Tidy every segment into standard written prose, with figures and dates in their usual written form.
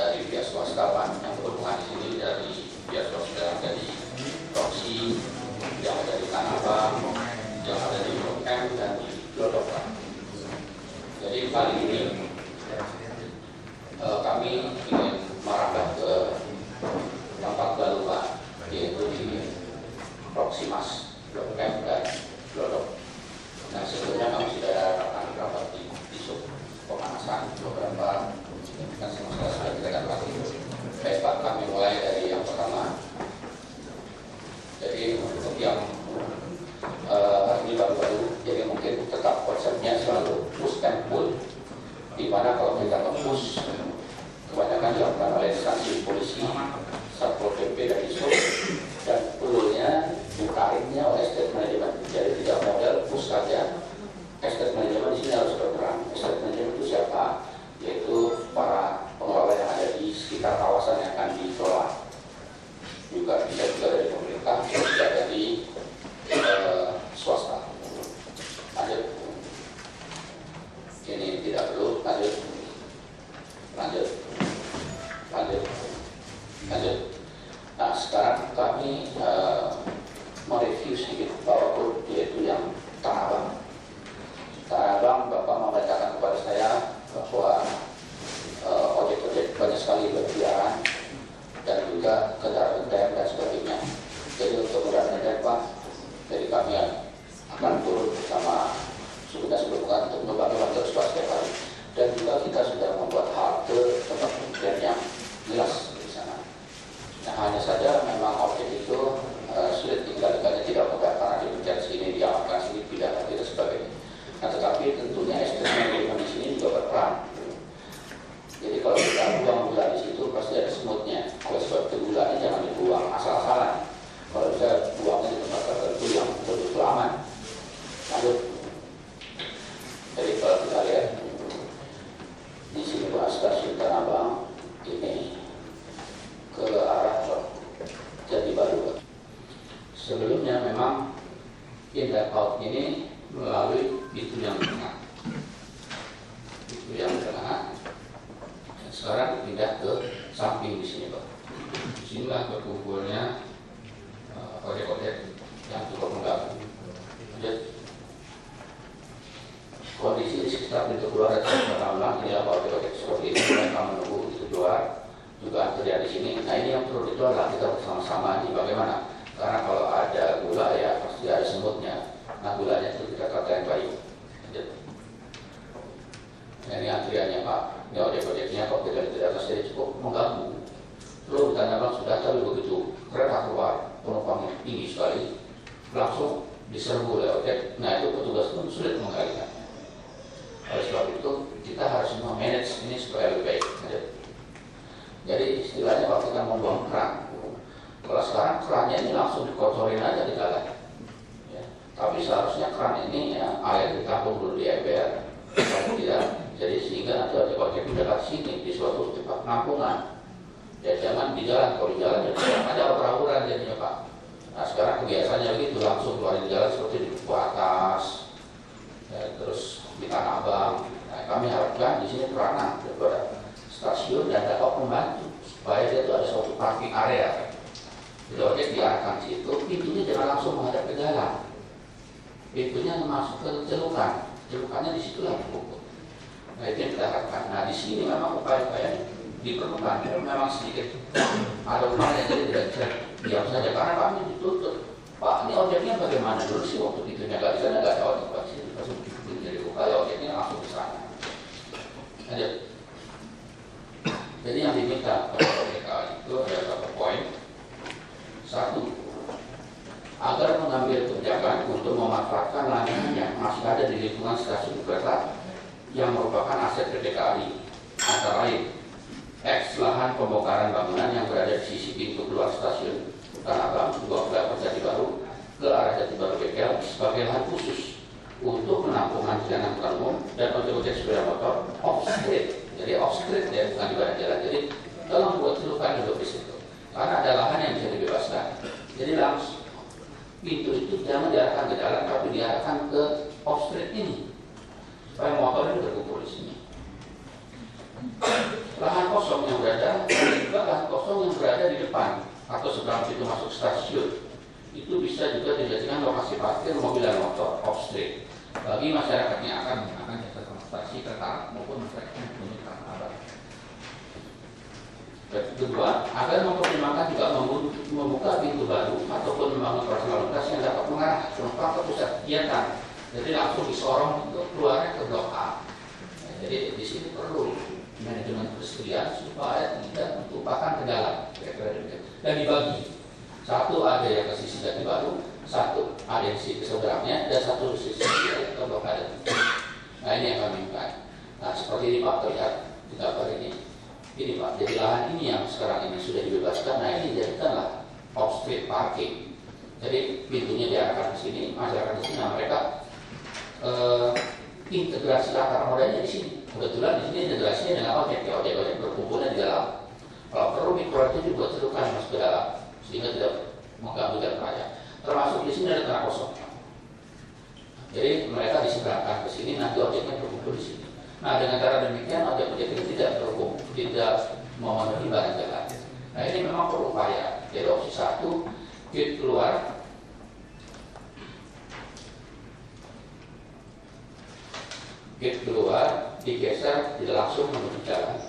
dari pihak swasta yang berhubungan di sini, dari pihak swasta dari Proxy, yang ada di Tanah Abang, yang ada di Blok M dan di Glodok. Jadi kali ini kami ingin merambah ke tempat baru Pak, yaitu di Proximas, Blok M dan Glodok. Nah, sebelumnya kami sudah akan rapat di sub pemanasan beberapa kan semasa sudah kita dapat. Baik Pak, kami mulai dari yang pertama. Jadi untuk yang ini baru-baru, jadi mungkin tetap konsepnya selalu push and pull, di mana kalau kita nge-push kebanyakan dilakukan oleh instansi polisi, Satpol PP dan Dishub, dan pullnya bukainnya oleh estate management. Jadi tidak model push saja, estate management di sini harus berperan. Estate management itu siapa? Yaitu para pengelola yang ada di sekitar kawasan yang akan dikelola. Juga bisa juga dari pemerintah, bisa dari swasta. Lanjut. Ini tidak perlu. Lanjut. Nah, sekarang kami mereview sedikit PowerPoint, yaitu yang Tanah Abang. Tanah Abang, Bapak memberitakan kepada saya bahwa ojek-ojek banyak sekali berkeliaran dan juga kendaraan NTM dan sebagainya. Jadi untuk kendaraan NTM Pak, jadi kami akan turun bersama sudah berhubungan untuk membantu swasta setiap hari. Dan juga kita sudah membuat halte tempat pengungsian yang jelas di sana. Nah, hanya saja memang objek itu sulit tinggal-tinggalnya tidak mudah karena dipencet sini, diamankan sini, tidak dan tidak sebagainya. Nah, tetapi tentunya SDM di sini juga berperan. Jadi kalau kita buang gula di situ pasti ada semutnya. Oleh sebab itu gulanya jangan dibuang asal-asalan. Kalau bisa buangnya di tempat tertentu yang betul-betul aman. Lanjut. Jadi kalau kita lihat di sini Pak, stasiun Tanah Abang ini ke arah Jati Baru. Sebelumnya memang in dan out ini melalui pintu yang tengah. Pintu yang tengah. Sekarang pindah ke samping di sini Pak. Di sinilah berkumpulnya ojek-ojek yang cukup mengganggu. Kondisi di sekitar pintu keluar dan pertama ini apa ojek-ojek seperti ini mereka menunggu itu keluar, juga antrian di sini. Nah, ini yang perlu itu adalah kita bersama-sama ini bagaimana? Karena kalau ada gula ya pasti ada semutnya. Nah, gulanya itu kita tata yang baik. Nah, ini antriannya Pak. Ini ojek-ojeknya kalau kita lihat di atas jadi cukup mengganggu. Lalu ditanya Bang sudah, tapi begitu kereta keluar penumpangnya tinggi sekali, langsung diserbu oleh ojek. Nah, itu petugas pun sulit mengendalikan. Oleh sebab itu kita harus memanage ini supaya lebih baik. Jadi istilahnya kalau kita membuang keran, kalau sekarang kerannya ini langsung dikotorin aja di jalan. Ya. Tapi seharusnya keran ini ya, air ditampung dulu di ember. Kalau tidak, jadi sehingga nanti ojek-ojek dekat sini di suatu tempat penampungan. Ya jangan di jalan, kalau di jalan ya ada orang-orang jadinya Pak. Nah sekarang kebiasaannya begitu, langsung keluar di jalan seperti di Duku Atas, ya, terus di Tanah Abang. Nah, kami harapkan di sini peranan daripada stasiun dan dapat membantu supaya dia itu ada suatu parking area. Jadi ojek diarahkan situ, pintunya jangan langsung menghadap ke jalan. Pintunya masuk ke celukan, celukannya di situlah cukup. Nah itu yang kita harapkan. Nah di sini memang upaya-upaya diperlukan, memang sedikit ada hal yang tidak bisa diam saja karena kami ditutup. Pak, ini ojeknya bagaimana dulu sih waktu pintunya nggak bisa, nggak ada ojek Pak sini, pas pintu jadi buka ya ojeknya langsung ke sana. Lanjut. Jadi yang diminta pada mereka itu ada beberapa poin. Satu, agar mengambil kebijakan untuk memanfaatkan layanan yang masih ada di lingkungan stasiun kereta yang merupakan aset PT KAI, antara lain X lahan pembongkaran bangunan yang berada di sisi pintu keluar stasiun Tanah Abang 2 Jati Baru ke arah Jati Baru Bengkel sebagai lahan khusus untuk penampungan kendaraan angkutan umum dan ojek-ojek sepeda motor off-street. Jadi off-street ya, bukan di badan jalan. Jadi tolong buat celukan dulu di situ. Karena ada lahan yang bisa dibebaskan. Jadi langsung pintu itu jangan diarahkan ke jalan, tapi diarahkan ke off-street ini supaya motor itu berkumpul di sini. Lahan kosong yang berada, juga lahan kosong yang berada di depan atau seberang pintu masuk stasiun itu bisa juga dijadikan lokasi parkir mobil dan motor off street bagi masyarakat yang akan menggunakan jasa transportasi kereta maupun masyarakat yang menuju Tanah Abang. Kedua, agar mempertimbangkan juga membuka pintu baru ataupun membangun poros lalu lintas yang dapat mengarah penumpang ke pusat kegiatan. Jadi langsung disorong untuk keluarnya ke blok A. Jadi di sini perlu manajemen persediaan supaya tidak menumpahkan ke dalam, dan dibagi. Satu ada yang ke sisi Jati Baru, satu ada yang sisi seberangnya, dan satu sisi ke blok A. Nah ini yang kami minta. Nah seperti ini Pak terlihat di gambar ini. Ini Pak, jadi lahan ini yang sekarang ini sudah dibebaskan. Nah ini jadikanlah off street parking. Jadi pintunya diarahkan ke sini, masyarakat di sini, nah, mereka integrasi antar modanya di sini. Kebetulan di sini integrasinya dengan ojek berkumpulnya di dalam. Kalau perlu mikro itu dibuat cedukan masuk ke dalam sehingga tidak mengganggu jalan raya. Termasuk di sini ada tanah kosong. Jadi mereka diseberangkan ke sini, nanti ojeknya berkumpul di sini. Nah dengan cara demikian ojek-ojek ini tidak berkumpul, tidak memenuhi barang jalan. Nah ini memang perlu upaya. Jadi opsi satu, gate keluar. Gate keluar digeser tidak langsung menuju jalan,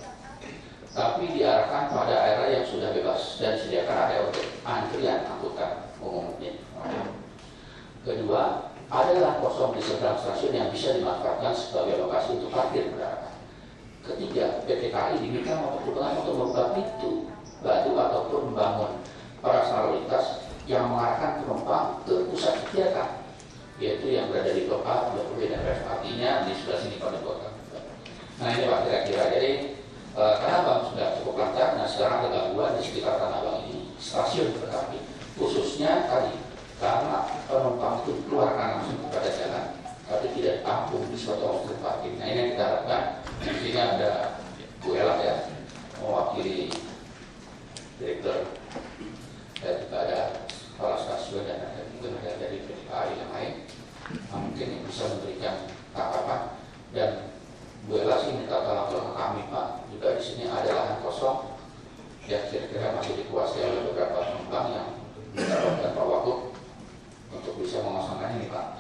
tapi diarahkan pada area yang sudah bebas dan disediakan area untuk antrian angkutan umumnya. Kedua, ada lahan kosong di seberang stasiun yang bisa dimanfaatkan sebagai lokasi untuk parkir kendaraan. Ketiga, PT KAI diminta mempertimbangkan untuk membuka pintu batu ataupun membangun poros lalu lintas yang mengarahkan penumpang ke pusat kegiatan, yaitu yang berada di blok A, blok B, dan F. Artinya di sebelah sini pada kota. Nah ini Pak kira-kira. Jadi Tanah Abang sudah cukup lancar. Nah sekarang ada gangguan di sekitar Tanah Abang ini, stasiun kereta api, khususnya tadi karena penumpang itu keluar langsung kepada jalan, tapi tidak ditampung di suatu off-street parking. Nah ini yang kita harapkan. Sehingga ada Bu Ella ya, mewakili direktur, dan juga ada kepala stasiun dan ada mungkin ada dari PT KAI yang lain, mungkin yang bisa memberikan tanggapan. Dan Bu Ella sih minta tolong ke kami Pak, juga di sini ada lahan kosong yang kira-kira masih dikuasai oleh beberapa penumpang yang mendapatkan Pak Wagub untuk bisa mengosongkan ini Pak.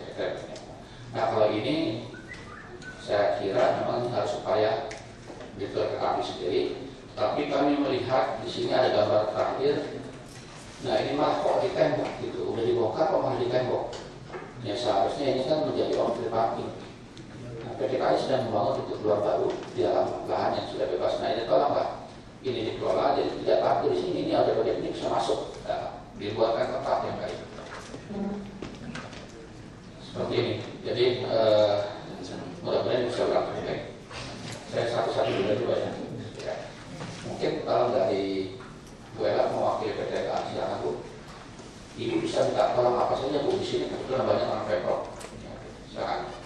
Nah kalau ini saya kira memang harus upaya direktur kereta api sendiri. Tapi kami melihat di sini ada gambar terakhir. Nah ini malah kok di tembok gitu, udah dibongkar kok malah di tembok. Ya seharusnya ini kan menjadi off-street parking. Nah, PT KAI sedang membangun pintu keluar baru di dalam lahan yang sudah bebas. Nah ini tolonglah ini dikelola jadi tidak parkir di sini. Ini ojek-ojek ini bisa masuk. Nah, dibuatkan tempat yang baik. Seperti ini. Jadi mudah-mudahan bisa berlangsung baik. Saya satu-satu juga ya. Mungkin kalau dari Bu Ella mewakili PT KAI, silakan Bu. Ibu bisa minta tolong apa saja Bu di sini, kebetulan banyak orang Pemprov. Silakan.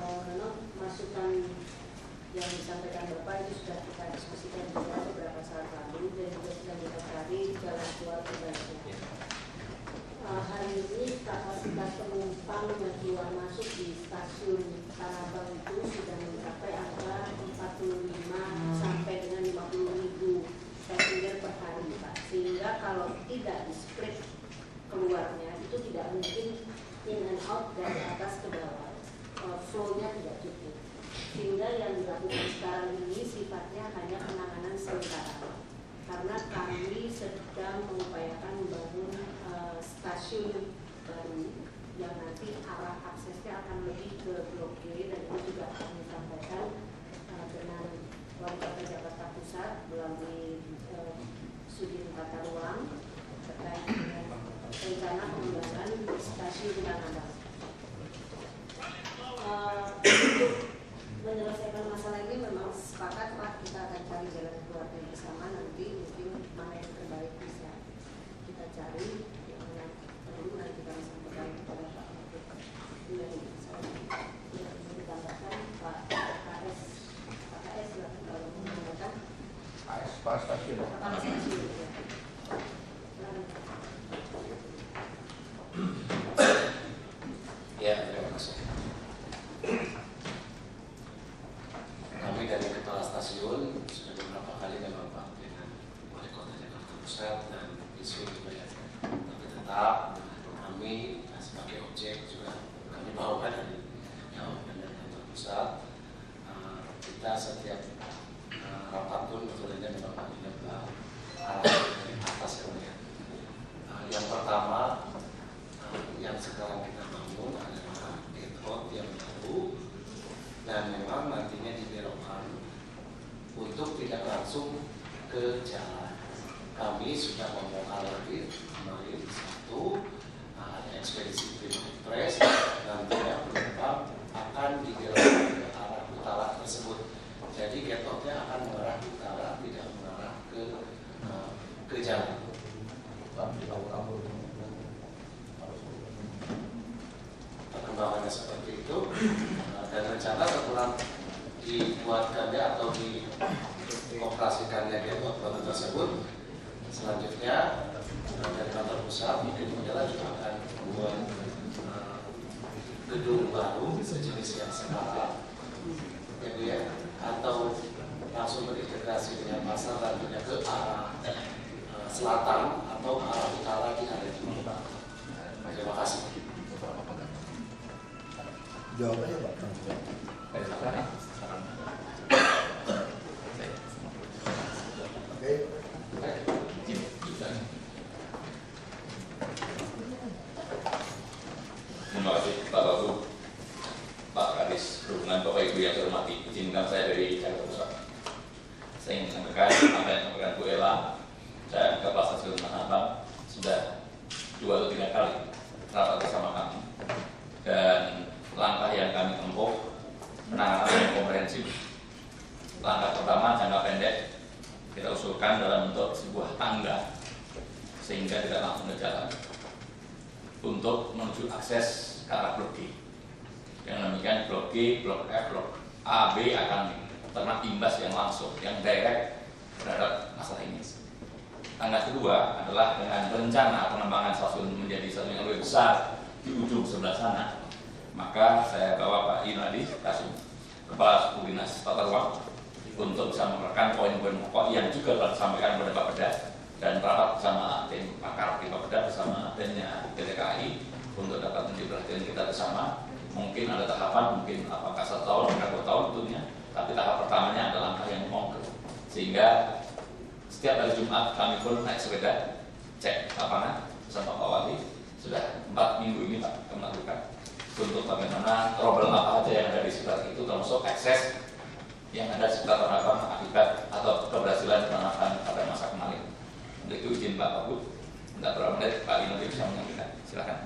Memang masukan yang disampaikan Bapak itu sudah kita diskusikan juga beberapa saat lalu dan juga sedang kita cari jalan keluar terbaiknya. Hari ini kapasitas penumpang yang keluar masuk di stasiun Tanah Abang itu sudah mencapai angka 45 sampai dengan 50.000 passenger per hari Pak. Sehingga kalau tidak di-split keluarnya itu tidak mungkin in and out dari atas ke bawah. Flow-nya tidak cukup. Sehingga yang dilakukan sekarang ini sifatnya hanya penanganan sementara. Karena kami sedang mengupayakan membangun stasiun baru yang nanti arah aksesnya akan lebih ke Blok G, dan ini juga akan disampaikan dengan Wali Kota Jakarta Pusat melalui Sudin Tata Ruang terkait dengan rencana pengembangan stasiun Tanah Abang. Untuk menyelesaikan masalah ini memang sepakat Pak, kita akan cari jalan keluarnya bersama. Nanti mungkin mana yang terbaik bisa kita cari, yang perlu nanti kami sampaikan kepada Pak Wagub. Yang ditambahkan Pak KS silahkan kalau menggunakan Pak Stasiun. Kepala Stasiun ya. dibawa dari kantor pusat. Kita setiap rapat pun betulnya memang mengingat arah dari atas ya. Yang pertama yang sekarang kita bangun adalah gate yang baru dan memang nantinya dibelokkan untuk tidak langsung ke jalan. Kami sudah membongkar lagi kemarin satu ada ekspedisi Prima Express, nantinya penumpang akan dibelokkan ke arah utara tersebut. Jadi getotnya akan mengarah utara, tidak mengarah ke jalan. Perkembangannya seperti itu, dan rencana setelah dibuatkannya atau dioperasikannya getot baru tersebut, selanjutnya dari kantor pusat mungkin Modela juga akan membuat gedung baru sejenis yang sekarang, ya, atau langsung berintegrasi dengan pasar lanjutnya ke arah selatan atau arah utara di area ini. Terima kasih. Jawabannya Pak. Oke. Terima kasih Pak Wagub, Pak Kadis Perhubungan, Bapak Ibu yang saya hormati. Izinkan saya dari Jakarta Pusat. Saya ingin sampaikan apa yang disampaikan Bu Ella. Saya Kepala Stasiun Tanah Abang sudah 2 atau 3 kali rapat bersama kami, dan langkah yang kami tempuh penanganan yang komprehensif. Langkah pertama jangka pendek kita usulkan dalam bentuk sebuah tangga sehingga tidak langsung ke jalan untuk menuju akses ke arah blok G. Yang demikian blok G, blok F, blok A, B akan terkena imbas yang langsung, yang direct terhadap masalah ini. Tangga kedua adalah dengan rencana pengembangan stasiun menjadi stasiun yang lebih besar di ujung sebelah sana. Maka saya bawa Pak Yunadi Kasim, Kepala Suku Dinas Tata Ruang, untuk bisa menerangkan poin-poin pokok yang juga telah disampaikan kepada Pak Peda, dan rapat bersama tim pakar di Pak Peda bersama timnya PT KAI untuk dapat menjadi perhatian kita bersama. Mungkin ada tahapan, mungkin apakah 1 tahun, 2 tahun tentunya, tapi tahap pertamanya adalah langkah yang konkret. Sehingga setiap hari Jumat kami pun naik sepeda cek lapangan bersama Pak Wali. Sudah 4 minggu ini Pak kami lakukan untuk bagaimana problem apa saja yang ada di sekitar itu, termasuk akses yang ada di sekitar Tanah Abang akibat atau keberhasilan penanaman pada masa kemarin. Untuk itu izin Pak Wagub, tidak berapa menit Pak Ino bisa menyampaikan. Silakan.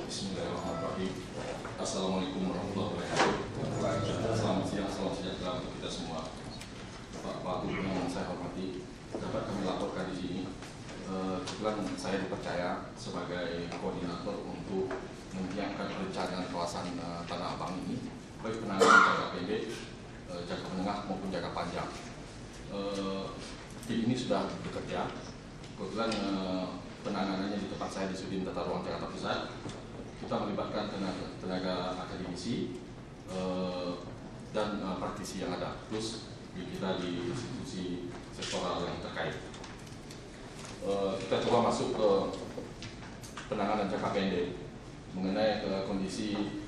Bismillahirrahmanirrahim. Assalamualaikum warahmatullahi wabarakatuh. Selamat siang, salam sejahtera untuk kita semua. Pak Wagub yang saya hormati, dapat kami laporkan di sini. Kebetulan saya dipercaya sebagai koordinator untuk menyiapkan perencanaan kawasan Tanah Abang ini, baik penanganan jangka pendek, jangka menengah maupun jangka panjang. Tim ini sudah bekerja. Kebetulan penanganannya di tempat saya di Sudin Tata Ruang Jakarta Pusat. Kita melibatkan tenaga akademisi dan praktisi yang ada, plus kita di institusi sektoral yang terkait. Kita coba masuk ke penanganan jangka pendek mengenai kondisi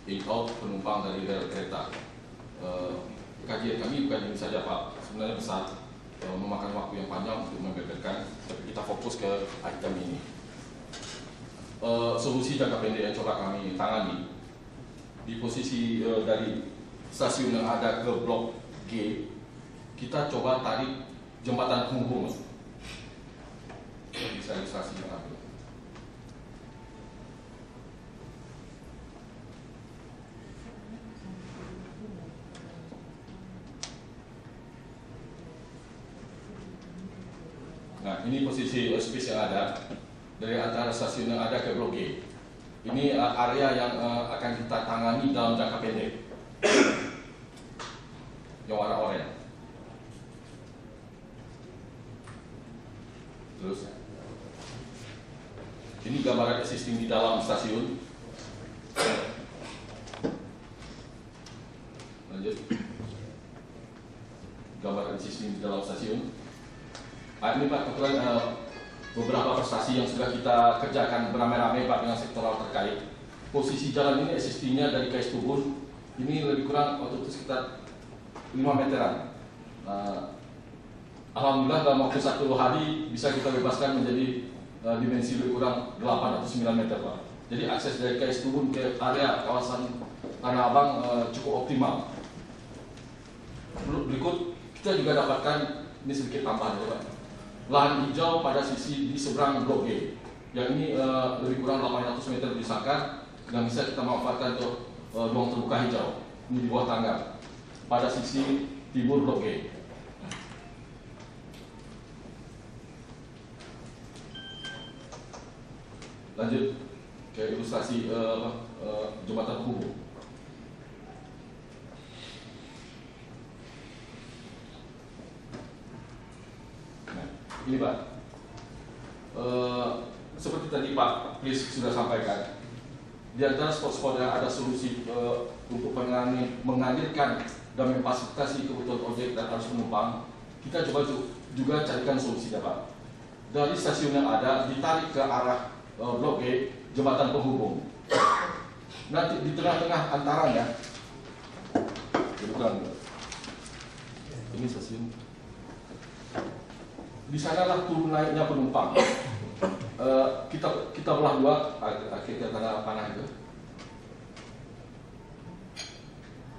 in-out penumpang dari rel kereta. Kajian kami bukan ini saja Pak, sebenarnya besar, memakan waktu yang panjang untuk membeberkan, tapi kita fokus ke item ini. Solusi jangka pendek yang coba kami tangani di posisi dari stasiun yang ada ke blok G, kita coba tarik jembatan penghubung. Bisa ilustrasi yang ada. Nah, ini posisi space yang ada dari antara stasiun yang ada ke blok G. Ini area yang akan kita tangani dalam jangka pendek. Yang warna oranye. Terus, ini gambaran existing di dalam stasiun. Lanjut. Gambaran existing di dalam stasiun. Ini Pak, kebetulan beberapa prestasi yang sudah kita kerjakan beramai-ramai Pak dengan sektoral terkait. Posisi jalan ini existingnya dari KS Tubun ini lebih kurang waktu itu sekitar 5 meteran. Alhamdulillah dalam waktu 1 hari bisa kita bebaskan menjadi dimensi lebih kurang 8 atau 9 meter Pak. Jadi akses dari KS Tubun ke area kawasan Tanah Abang cukup optimal. Berikut kita juga dapatkan ini sedikit tambahan ya Pak. Lahan hijau pada sisi di seberang Blok G, yang ini lebih kurang 800 meter disangka dan bisa kita manfaatkan untuk ruang terbuka hijau. Ini di bawah tangga pada sisi timur Blok G. Lanjut ke ilustrasi jembatan penghubung. Ini Pak, seperti tadi Pak Pris sudah sampaikan, di antara spot-spot yang ada solusi untuk mengalirkan dan memfasilitasi kebutuhan ojek dan arus penumpang, kita coba juga carikan solusinya Pak. Dari stasiun yang ada ditarik ke arah Blok G, jembatan penghubung. Nanti di tengah-tengah antaranya, ini stasiun. Di sanalah turun naiknya penumpang. Kita belah dua akhirnya tanah panah itu.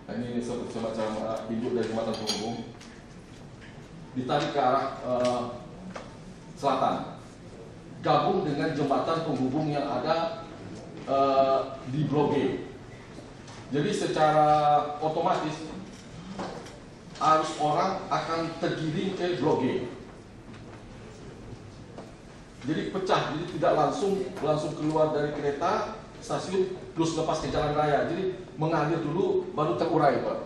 Nah, ini semacam induk dari jembatan penghubung. Ditarik ke arah selatan, gabung dengan jembatan penghubung yang ada di Blok G. Jadi secara otomatis arus orang akan tergiring ke Blok G. Jadi pecah, jadi tidak langsung keluar dari kereta stasiun terus lepas ke jalan raya. Jadi mengalir dulu baru terurai Pak.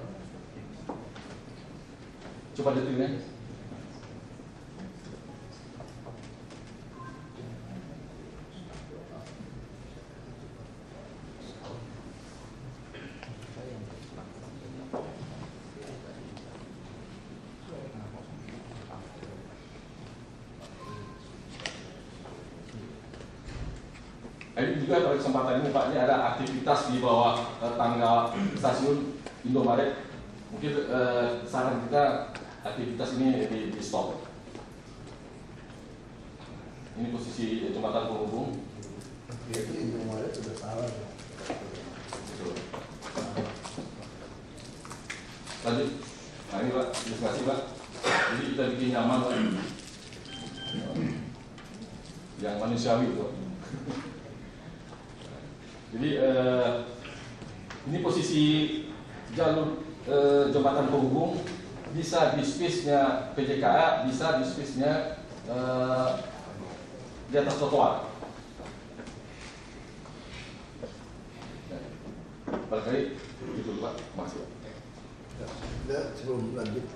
Coba detailnya. Ini juga pada kesempatan ini Pak, ini ada aktivitas di bawah tangga stasiun Indomaret. Mungkin saran kita aktivitas ini di stop. Ini posisi jembatan penghubung. Itu Indomaret sudah salah. Lanjut. Nah ini Pak, terima kasih Pak. Jadi kita bikin nyaman Pak. Yang manusiawi Pak. Jadi ini posisi jalur jembatan penghubung, bisa di space-nya PJKA, bisa di space-nya di atas trotoar. Barangkali itu Pak, makasih Pak. Nah, sebelum lanjut,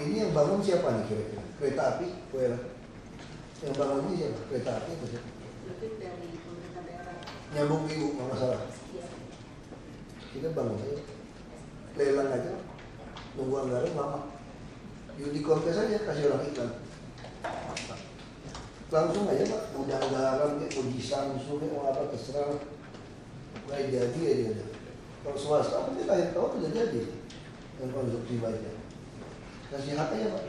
ini yang bangun siapa nih kira-kira? Kereta api, yang bangun ini siapa? Kereta api atau siapa? Lebih dari pemerintah daerah. Nyambung ibu, nggak masalah. Iya. Kita bangun aja, lelang aja, nunggu anggaran lama. Judi kontes aja, kasih orang iklan. Langsung aja Pak, udah anggaran, uji Samsung, mau apa terserah. Nggak jadi aja. Kalau swasta, nanti akhir tahun udah jadi. Yang konsumsi banyak. Kasih hak aja Pak,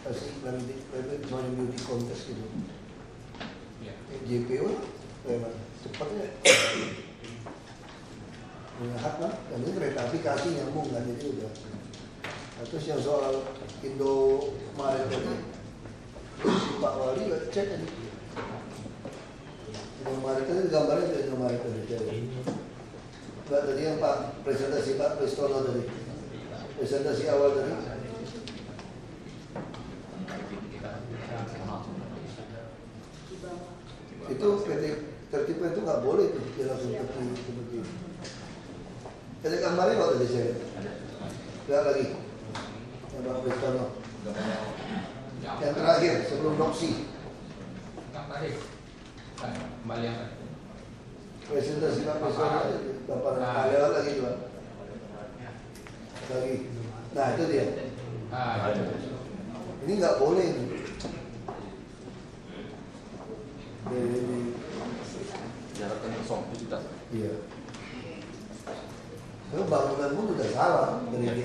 kasih iklan di misalnya beauty kontes gitu. JPO, cepat ya. Punya hak lah, dan ini kereta api kasih nyambung kan, jadi udah. Nah, terus yang soal Indomaret tadi, si Pak Wali cek tadi. Indomaret tadi gambarnya dari Indomaret tadi. Enggak tadi yang Pak presentasi Pak Pristono tadi, presentasi awal tadi. Itu tertibnya itu nggak boleh tuh jalan seperti itu. Ada gambarnya nggak tadi saya? Lihat lagi, yang Pak Pristono. Yang terakhir sebelum Roksi. Kembali yang Presentasi Pak Pristono, Bapak lewat lagi Pak. Lagi. Nah itu dia. Ini nggak boleh nih.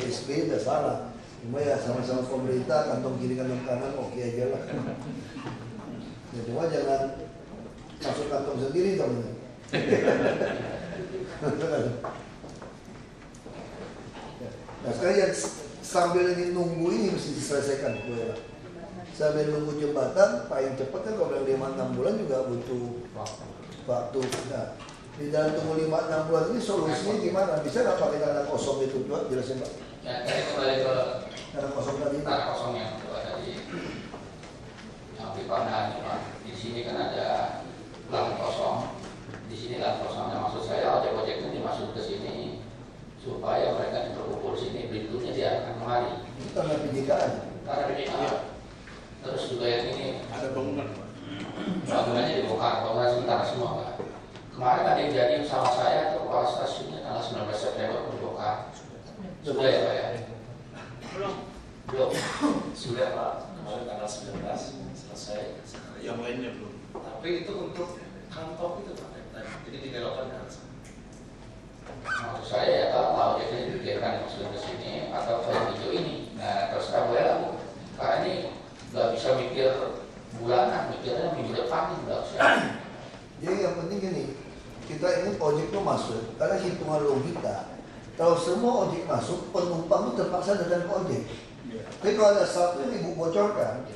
SB udah salah. Cuma ya sama-sama pemerintah, kantong kiri kantong kanan oke aja lah. Ya, cuma jangan masuk kantong sendiri dong. Nah sekarang yang sambil ini nunggu ini mesti diselesaikan. Sambil nunggu jembatan, paling cepat kan kalau 5-6 bulan juga butuh waktu. Nah, di dalam tunggu 5-6 bulan ini solusinya gimana? Bisa nggak pakai tanah kosong itu juga? Jelasin Pak. Ya, saya kembali ke Tanah kosong tadi. tanah kosong yang kedua tadi. Yang dipandang cuma di sini kan ada lahan kosong. Di sini lahan kosongnya maksud saya ojek-ojeknya dimasuk ke sini supaya mereka berkumpul sini, pintunya diarahkan kemari. Itu tanah PJKan. Karena begini, terus juga yang ini Ada bangunan. bangunannya dibongkar, bangunan sementara semua Pak. Kemarin ada yang jadi sama saya tuh kepala stasiunnya tanggal 19 September dibongkar. Sudah ya Pak ya? Belum. Sudah Pak, kemarin tanggal 19 selesai. Yang lainnya belum. Tapi itu untuk kantor itu Pak, jadi dibelokkan ke arah sana. Maksud saya ya kalau ojeknya dipikirkan maksudnya ke sini atau ke yang hijau ini. Nah terus kamu ya, karena ini nggak bisa mikir bulanan, mikirnya minggu depan nih nggak usah. Jadi yang penting gini, kita ingin ojek itu masuk, karena hitungan logika. Kalau semua ojek masuk, penumpang itu terpaksa datang ke ojek. Tapi kalau ada satu yang ibu bocorkan,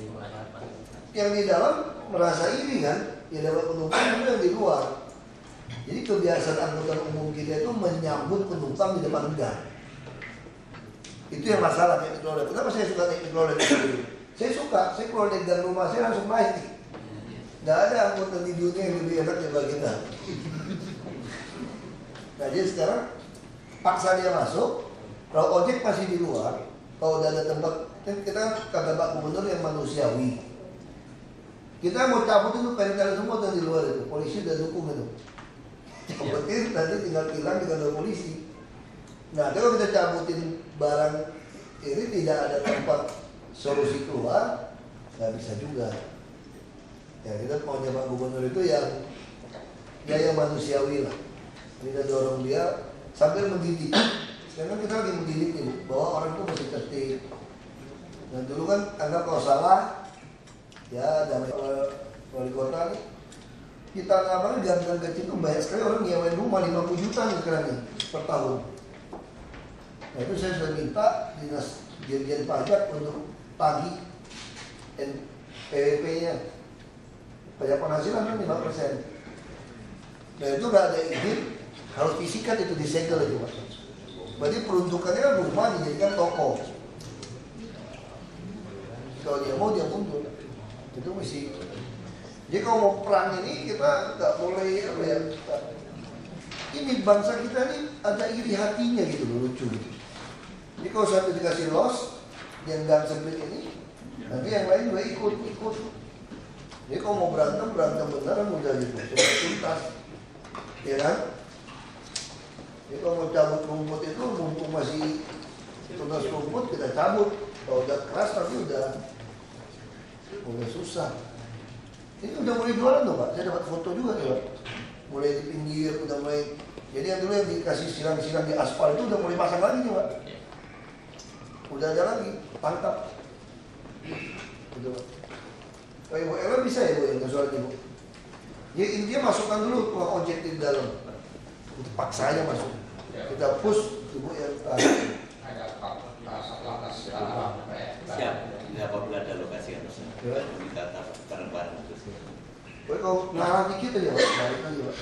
yang di dalam merasa iri kan, yang dapat penumpang itu yang di luar. Jadi kebiasaan angkutan umum kita itu menyambut penumpang di depan gang. Itu yang masalah kayak mikrolet. Kenapa saya suka naik mikrolet? Saya suka, saya keluar dari gang rumah saya langsung naik. Nggak ada angkutan di dunia yang lebih enak daripada kita. Nah jadi sekarang paksa dia masuk. Kalau ojek masih di luar, kalau udah ada tempat, kita kata Pak Gubernur yang manusiawi. Kita mau cabut itu pengen semua dan di luar itu, polisi udah dukung itu. Yang penting nanti tinggal hilang di kantor polisi. Nah kalau kita cabutin barang ini tidak ada tempat solusi keluar, nggak bisa juga. Ya kita maunya Pak Gubernur itu yang manusiawi lah. Kita dorong dia sambil mendidik. Sekarang kita lagi mendidik nih bahwa orang itu mesti tertib. Dan dulu kan anggap kalau salah, ya damai wali kota nih. Kita ngapain gang-gang kecil itu banyak sekali orang nyewain rumah 50 juta nih sekarang nih per tahun. Nah itu saya sudah minta dinas dirjen pajak untuk tagih PWP-nya. Pajak penghasilan kan 5%. Nah itu nggak ada izin, harus disikat itu disegel itu Pak. Berarti peruntukannya kan rumah dijadikan toko. Kalau dia mau dia mundur. Itu mesti. Jadi kalau mau perang ini kita nggak boleh apa ya. Ini bangsa kita ini ada iri hatinya gitu loh, lucu gitu. Jadi kalau satu dikasih loss, yang gang sempit ini, nanti yang lain juga ikut. Jadi kalau mau berantem beneran udah gitu, cuma tuntas, ya kan? Jadi kalau mau cabut rumput itu, mumpung masih tuntas rumput kita cabut. Kalau udah keras tapi udah susah. Ini udah mulai jualan tuh Pak, saya dapat foto juga nih Pak. Mulai di pinggir, udah mulai. Jadi yang dulu yang dikasih silang-silang di aspal itu udah mulai pasang lagi nih Pak. Udah ada lagi, mantap. Gitu Pak. Pak Ibu Ella bisa ya Bu yang soal Ibu? Ya intinya masukkan dulu tukang ojek di dalam. Itu paksa aja masuk. Kita push Ibu yang Ada Pak Satlantas Tanah Pak ya. Siap, ini apabila ada lokasi yang bisa kita bareng-bareng terus. Boleh kalau ngarang dikit aja Pak, balik aja Pak.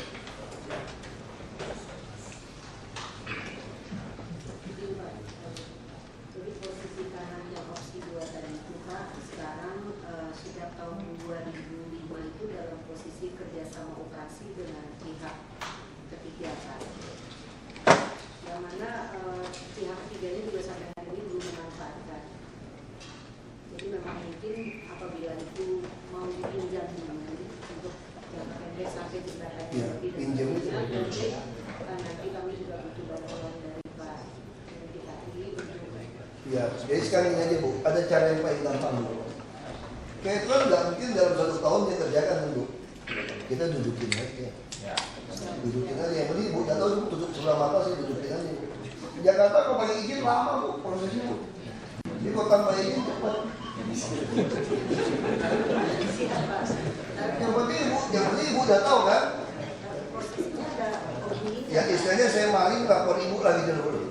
Jadi posisi kanan yang opsi 2 tadi itu Pak, sekarang sudah tahun 2005 itu dalam posisi kerjasama operasi dengan pihak ketiga Pak. Yang mana pihak ketiganya juga sampai hari ini belum memanfaatkan. Jadi memang mungkin apabila itu mau dipinjam untuk jangka pendek sampai jembatan Ya, lebih pinjam itu. nanti kami juga butuh bantuan dari Pak DKI untuk Ya, jadi sekarang ini aja Bu, ada cara yang paling gampang Bu. Kayak itu kan nggak mungkin dalam 1 tahun dia kerjakan kan Bu. Kita dudukin aja. Ya. Dudukin aja, yang penting Bu, nggak tahu Bu tutup sebelah mata sih dudukin aja Bu. Jakarta kalau pakai izin lama bu prosesnya bu. Jadi kalau tanpa izin cepat. Yang penting ibu udah tahu kan? Ya istilahnya saya maling lapor ibu lagi dulu.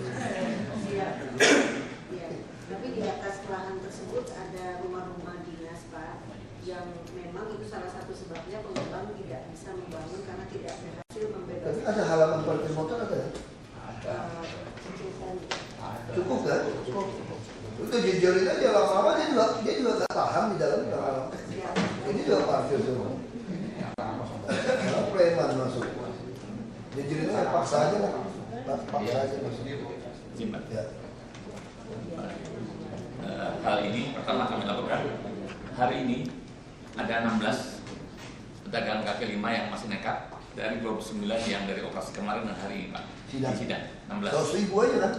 Tapi di atas lahan tersebut ada rumah-rumah dinas Pak, yang memang itu salah satu sebabnya pengembang tidak bisa membangun karena tidak berhasil membebaskan. Tapi ada halaman parkir motor ada ya? Cukup kan? Cukup. Itu jejerin aja lama-lama dia juga nggak tahan di dalam lama-lama. Ini juga parkir semua. Preman masuk. Jejerin aja paksa aja lah. Paksa aja masuk. Ya. Hal ini pertama kami lakukan. Hari ini ada 16 pedagang kaki lima yang masih nekat dari 29 yang dari operasi kemarin dan hari ini Pak. Sidang 16. 100.000 aja kan?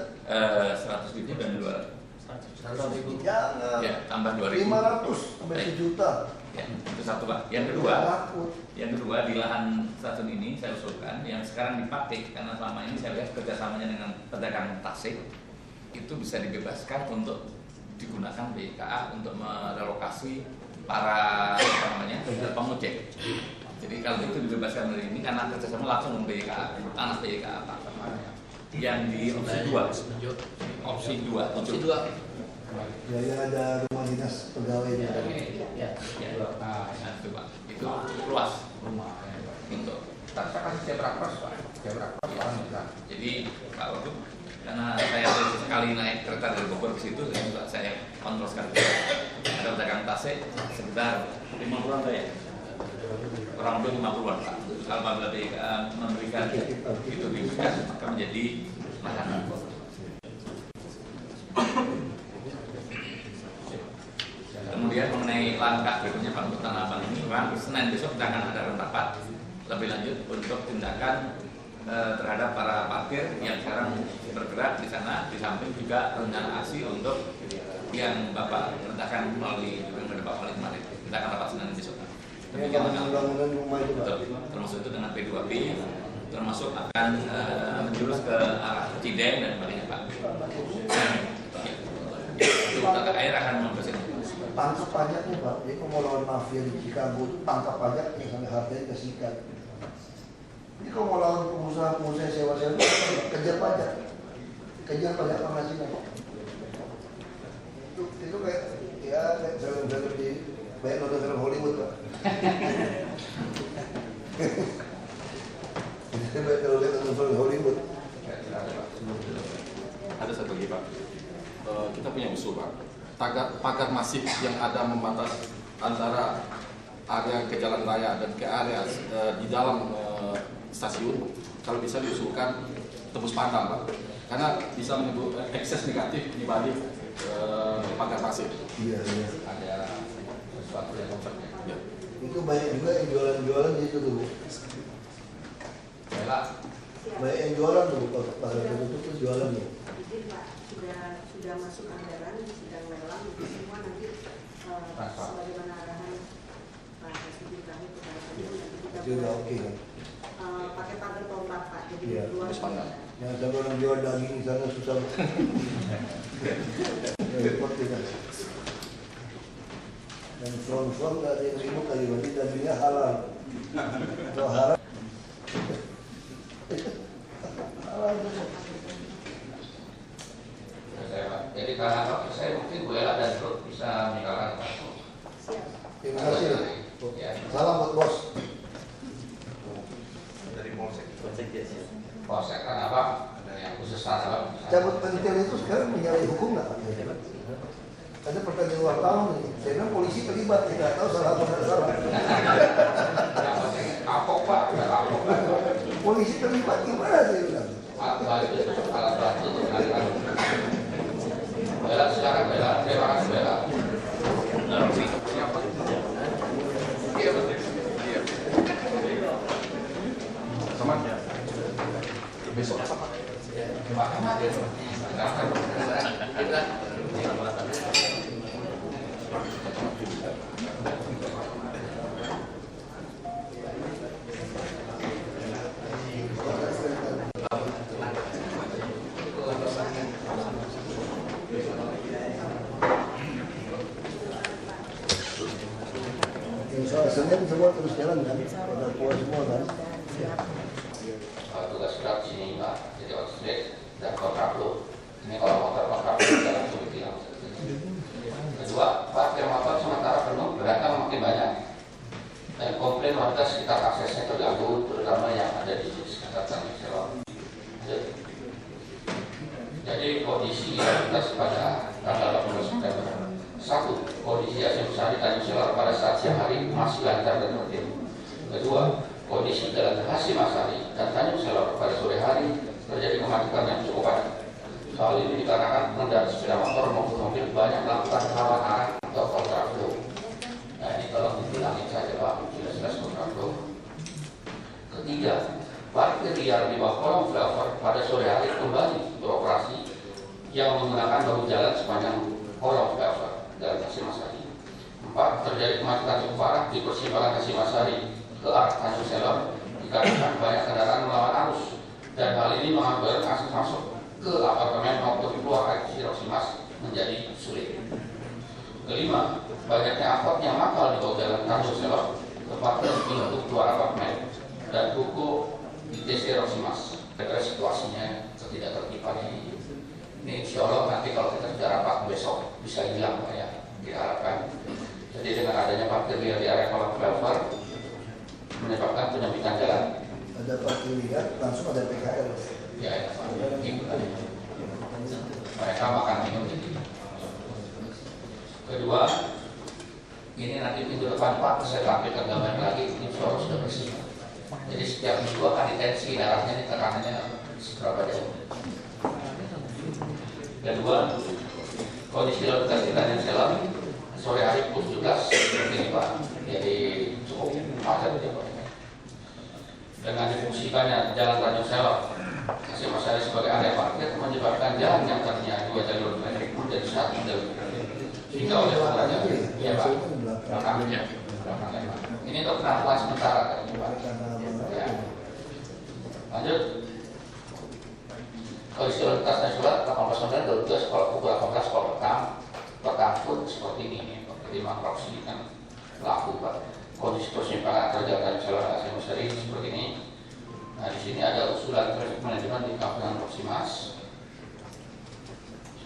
100.000 dan 200. 100.000. Jangan. Ya, tambah 2.000. 500 sampai 1 juta. Ya, itu satu Pak. Yang kedua di lahan stasiun ini saya usulkan yang sekarang dipakai karena selama ini saya lihat kerjasamanya dengan pedagang tasik itu bisa dibebaskan untuk digunakan BKA untuk merelokasi para pengojek. Jadi kalau itu dibebaskan dari ini karena kerjasama langsung dengan BKA, tanah BKA Pak. Yang di opsi 2. Ya, yang ada rumah dinas pegawainya. Ya, itu Pak. Itu luas untuk. Kita kasih Jebrakpers Pak. Jadi Pak Wagub, karena saya sekali naik kereta dari Bogor ke situ, saya kontrol sekali. Ada pedagang tasik sekitar 50-an ya. Kurang lebih 50-an Pak. Kalau apabila memberikan itu diberikan, maka menjadi lahan. Kemudian mengenai langkah berikutnya Pak untuk Tanah Abang ini, Senin besok kita akan ada rapat lebih lanjut untuk tindakan terhadap para parkir yang sekarang bergerak di sana, di samping juga rencana aksi untuk yang Bapak perintahkan melalui Bapak Wali kemarin. Kita akan rapat Senin besok. Demikian bangunan rumah itu Pak. Termasuk itu dengan P2P, termasuk akan menjurus ke arah Cideng dan sebagainya Pak. Itu tata air akan membersihkan. Tangkap pajaknya Pak, jadi kalau mau lawan mafia di Chicago, tangkap pajaknya sampai harganya kesikat. Jadi kalau mau lawan pengusaha sewa-sewa, kejar pajak penghasilan. Itu kayak film-film di banyak nonton film Hollywood Pak. Jadi banyak nonton film Hollywood. Ada satu lagi Pak, kita punya usul Pak. Pagar masif yang ada membatas antara area ke jalan raya dan ke area di dalam stasiun, kalau bisa diusulkan tembus pandang Pak, karena bisa menimbulkan ekses negatif di balik pagar masif. Iya. Ada sesuatu yang Ya. Itu banyak juga yang jualan di situ tuh. Banyak yang jualan tuh, pasar itu jualan tuh. Jadi Pak sudah masuk anggaran sidang lelang itu semua nanti sebagaimana arahan Pak Presiden kami kepada kami nanti kita Sudah oke kan? pakai pagar pelompat Pak, jadi Iya, luar yang ada orang jual daging di sana susah. Repot kan. Dan suam nggak ada yang ribut lagi, berarti dagingnya halal. Kalau haram, halal tuh. Jadi karena saya mungkin Bu Ella dan Bro bisa meninggalkan kantor. Terima kasih. Salam buat bos. Dari Polsek ya. Polsek kan apa? Ada yang khusus salah. Cabut pentil itu sekarang menyalahi hukum nggak? Ada pertanyaan wartawan nih. Saya bilang polisi terlibat, tidak tahu salah atau tidak salah. Kapok Pak, udah kapok. Polisi terlibat gimana saya bilang? Alat batu itu kan. Bela sekarang Bela, terima kasih Bela. Iya betul. Iya. Sama ya. Besok apa Pak? Makanya dia. Soal Senin semua terus jalan kan? Udah keluar semua kan? Tugas berat sini Pak, jadi outlet dan kontraflow. Ini kalau motor kontraflow dalam pemikiran. Kedua, parkir motor sementara penuh berdatang makin banyak. Dan komplain warga sekitar aksesnya terganggu, terutama yang ada di sekitar Tanjung Selor. Jadi kondisi kita pada tanggal 18 September. 1. Kondisi aksi usaha di Tanjung Selor pada saat siang hari masih lancar dan tertib. Kedua, kondisi Jalan Hasyim Asyari dan Tanjung Selor pada sore hari terjadi kemacetan yang cukup padat. Hal ini dikarenakan pengendara sepeda motor maupun mobil banyak melakukan lawan arah atau kontraflow. Nah ini tolong dibilangin saja Pak, jelas-jelas kontraflow. Ketiga, parkir liar di bawah kolong flyover pada sore hari kembali beroperasi yang menggunakan bahu jalan sepanjang kolong flyover Jalan Hasyim Asyari. 4. Terjadi kemacetan cukup parah di persimpangan Hasyim Asyari ke arah Tanjung Selor dikarenakan banyak kendaraan melawan arus dan hal ini menghambat akses masuk ke apartemen maupun keluar eksit Roksimas menjadi sulit. Kelima, banyaknya angkot yang mangkal di bawah jalan Tanjung Selor tepatnya di pintu keluar apartemen dan buku di TC Roksimas. Kira situasinya tidak tertipan ini. Ini insya Allah nanti kalau kita sudah rapat besok bisa hilang Pak ya, diharapkan. Jadi dengan adanya parkir liar di area kolong flyover menyebabkan penyempitan jalan. Ada parkir liar, langsung ada PKL. Ya, ya Pak. Mereka makan minum ini. Kedua, ini nanti minggu depan Pak, saya tampilkan gambar lagi, ini Flores sudah bersih. Jadi setiap minggu akan ditensi darahnya, ini tekanannya seberapa jauh. Kedua, kondisi lalu lintas di Tanjung Selor sore hari pukul 17 seperti ini Pak, jadi cukup padat ya Pak. Dengan difungsikannya jalan Tanjung Selor Hasyim Asyari sebagai area parkir menyebabkan jalan yang tadinya 2 jalur menjadi 1 jalur. Sehingga oleh karenanya, ya Pak, belakangnya Pak. Ini untuk penampungan sementara kan Pak. Ya. Lanjut. Kondisi lalu lintas nasional 18.22 sekolah pukul 18 sekolah petang pun seperti ini. Jadi makroksi kan laku Pak. Kondisi persimpangan antara Jalan Tanjung Selor dan Hasyim Asyari seperti ini. Nah di sini ada usulan traffic management di kawasan Roksimas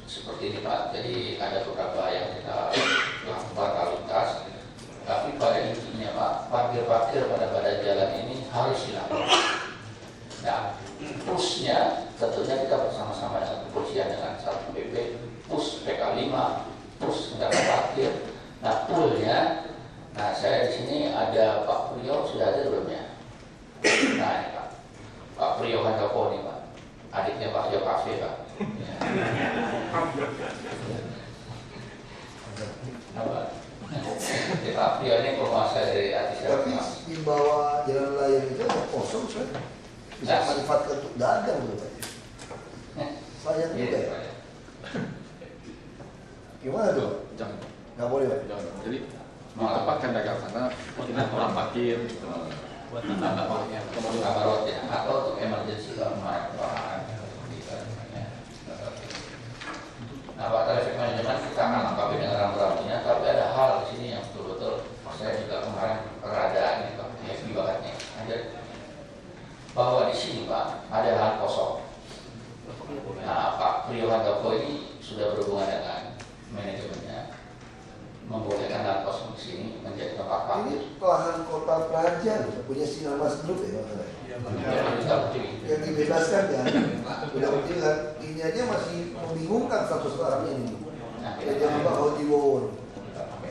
seperti ini Pak. Jadi ada beberapa yang kita lakukan lalu lintas. Tapi pada intinya Pak, parkir-parkir pada badan jalan ini harus dilakukan. Nah, pushnya tentunya kita bersama-sama dengan kepolisian dengan Satpol PP, push PK5, push kendaraan parkir. Nah, poolnya, nah saya di sini ada Pak Priyo, sudah ada belum ya? Nah, ini Pak Priyo Handoko nih Pak, adiknya Pak Jo Kafe Pak. Apa? Pak Priyo ini penguasa dari artis. Tapi di bawah jalan layang itu ada kosong saya. Bisa manfaatkan untuk dagang loh Pak. Sayang juga ya. Gimana tuh? Jangan. Nggak boleh Pak? Jangan. Jadi menempatkan dagang sana kita orang parkir gitu. Buat kamarot ya, atau untuk emergency kalau orang. Nah, Pak Traffic Management kita akan lengkapi dengan rambu-rambunya, tapi ada hal di sini yang betul-betul saya juga kemarin rada ini Pak, FB bangetnya. Ada bahwa di sini Pak ada lahan kosong. Nah, Pak Priyo Handoko ini sudah berhubungan dengan manajemennya, membolehkan lahan kosong di sini menjadi tempat parkir. Ini lahan kota Praja punya sinar mas grup ya yang dibebaskan kan, udah penting kan, ini aja masih membingungkan status lahan ini. Ya jangan Pak Hoji Wawon.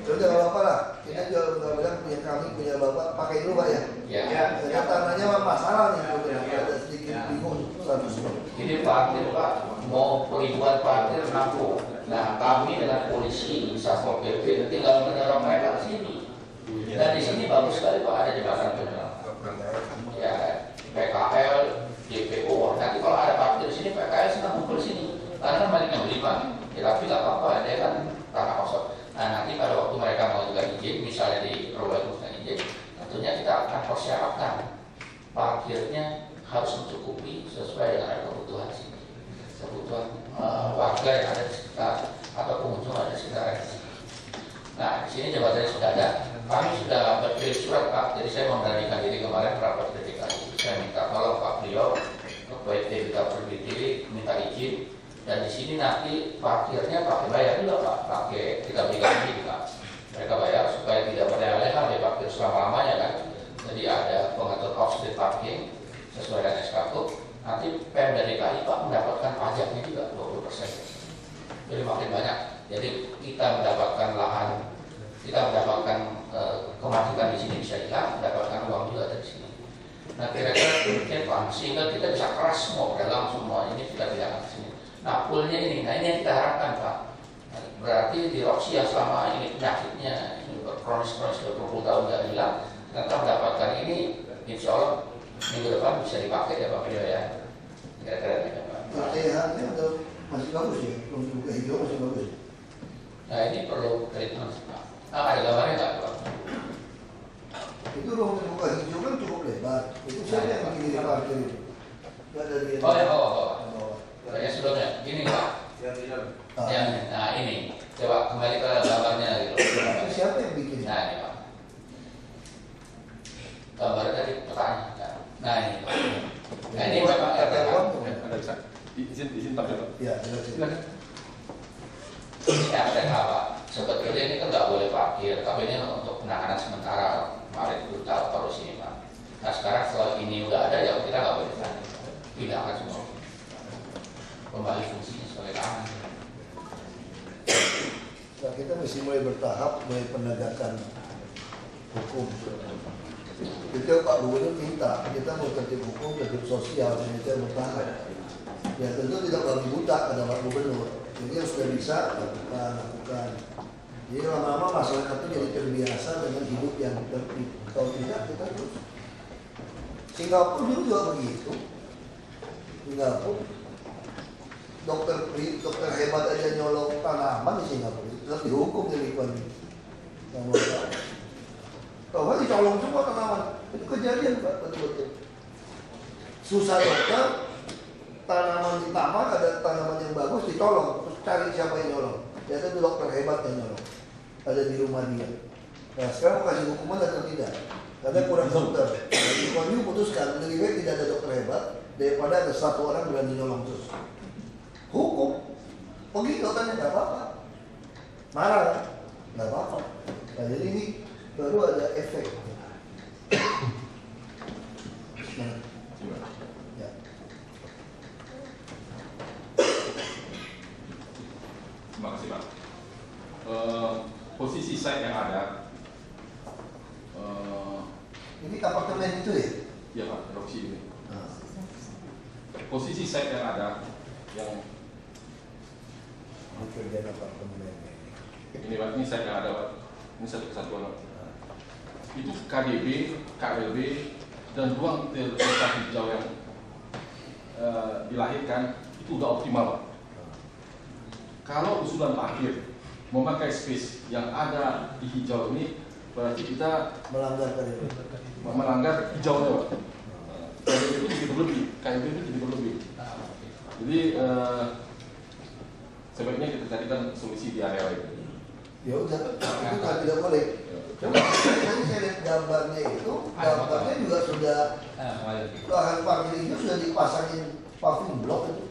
Udah nggak apa-apa lah, kita juga mudah-mudahan punya kami, punya bapak, pakai dulu Pak ya. Ya. Karena tanahnya masalahnya, ada sedikit bingung statusnya. Ini parkir Pak, mau ribuan parkir nampung. Nah kami dengan polisi, Satpol PP tinggal mendorong mereka ke sini. Dan di sini bagus sekali Pak, ada jembatan tunggal. Ya, PKL, DPO. Nanti kalau ada parkir di sini, PKL senang ngumpul di sini. Karena mereka beli Pak, ya tapi nggak apa-apa, dia kan tanah kosong. Nah nanti pada waktu mereka mau juga izin, misalnya di Rolex dan izin, tentunya kita akan persiapkan parkirnya harus mencukupi sesuai dengan kebutuhan sini, kebutuhan warga yang ada di sekitar atau pengunjung ada di sekitar. Nah di sini jembatannya sudah ada, kami sudah berpikir sini nanti parkirnya pakai bayar juga Pak, pakai kita berikan ini Pak. Mereka bayar supaya tidak berleha-leha di parkir selama-lamanya kan. Jadi ada pengatur off-street parking sesuai dengan SKP. Nanti Pemda DKI Pak mendapatkan pajaknya juga 20%. Jadi makin banyak. Jadi kita mendapatkan lahan, kita mendapatkan kemacetan di sini bisa hilang, mendapatkan uang juga dari sini. Nah kira-kira demikian Pak, sehingga kita bisa keras semua pedagang semua ini kita tidak ke sini. Nah poolnya ini, nah ini yang kita harapkan Pak. Berarti di Roxia selama ini penyakitnya ini kronis-kronis 20 tahun tidak hilang, kita mendapatkan ini, insya Allah minggu depan bisa dipakai ya Pak Video ya. Kira-kira ini Pak. Latihannya masih bagus ya, belum dibuka hijau masih bagus. Nah ini perlu treatment Pak. Ada gambarnya nggak Pak? Itu ruang terbuka hijau kan cukup lebar. Itu siapa yang bikin di parkir itu? Nggak ada dia. Oh ya bawah. Saya sebelumnya, gini Pak. Yang nah ini, coba kembali ke gambarnya gitu. Itu siapa yang bikin? Nah ini Pak. Gambarnya tadi petanya. Nah ini Pak. Nah ini memang RTK. Ada bisa. Izin Pak Jokowi. Ya, silakan. Ini RTK Pak. Sebetulnya ini kan nggak boleh parkir, tapi ini untuk penanganan sementara. Kemarin itu taruh sini Pak. Nah sekarang setelah ini udah ada ya kita nggak boleh lagi. Pindahkan semua. Kembali fungsinya sebagai tahanan. Nah, kita mesti mulai bertahap, mulai penegakan hukum. Itu Pak Gubernur minta, kita mau tertib hukum, tertib sosial, kita bertahap. Ya tentu tidak babi buta kata Pak Gubernur. Jadi yang sudah bisa lakukan. Jadi lama-lama masyarakat itu jadi terbiasa dengan hidup yang tertib. Kalau tidak kita terus. Singapura juga begitu. Singapura dokter hebat aja nyolong tanaman di Singapura, tetap dihukum dari Likuan. Tahu kan dicolong semua tanaman. Itu kejadian Pak, betul-betul. Susah dokter, tanaman di taman ada tanaman yang bagus ditolong, terus cari siapa yang nyolong. Ternyata itu dokter hebat yang nyolong. Ada di rumah dia. Nah sekarang mau kasih hukuman atau tidak? Karena kurang dokter. Nah, Likuan Yu putuskan lebih baik tidak ada dokter hebat daripada ada satu orang berani nyolong terus. Hukum, begitu kan nggak apa-apa, marah nggak apa-apa. Nah, jadi ini baru ada efek. Nah, ya. Terima kasih Pak. Posisi site yang ada, Ini apartemen itu ya? ya Pak, Roxy ini. Nah. Posisi site yang ada, yang Kerjaan apartemen. ini Pak, ini site yang ada Pak, ini satu kesatuan Pak. Itu KDB, KLB, dan ruang terbuka hijau yang dilahirkan itu udah optimal Pak. Kalau usulan parkir memakai space yang ada di hijau ini, berarti kita melanggar hijaunya Pak. KLB itu jadi berlebih, KLB itu jadi berlebih. Jadi sebaiknya kita carikan solusi di area lain. Ya udah, itu kan tidak boleh. Coba tadi saya lihat gambarnya itu, gambarnya juga sudah lahan parkir itu sudah dipasangin paving block itu.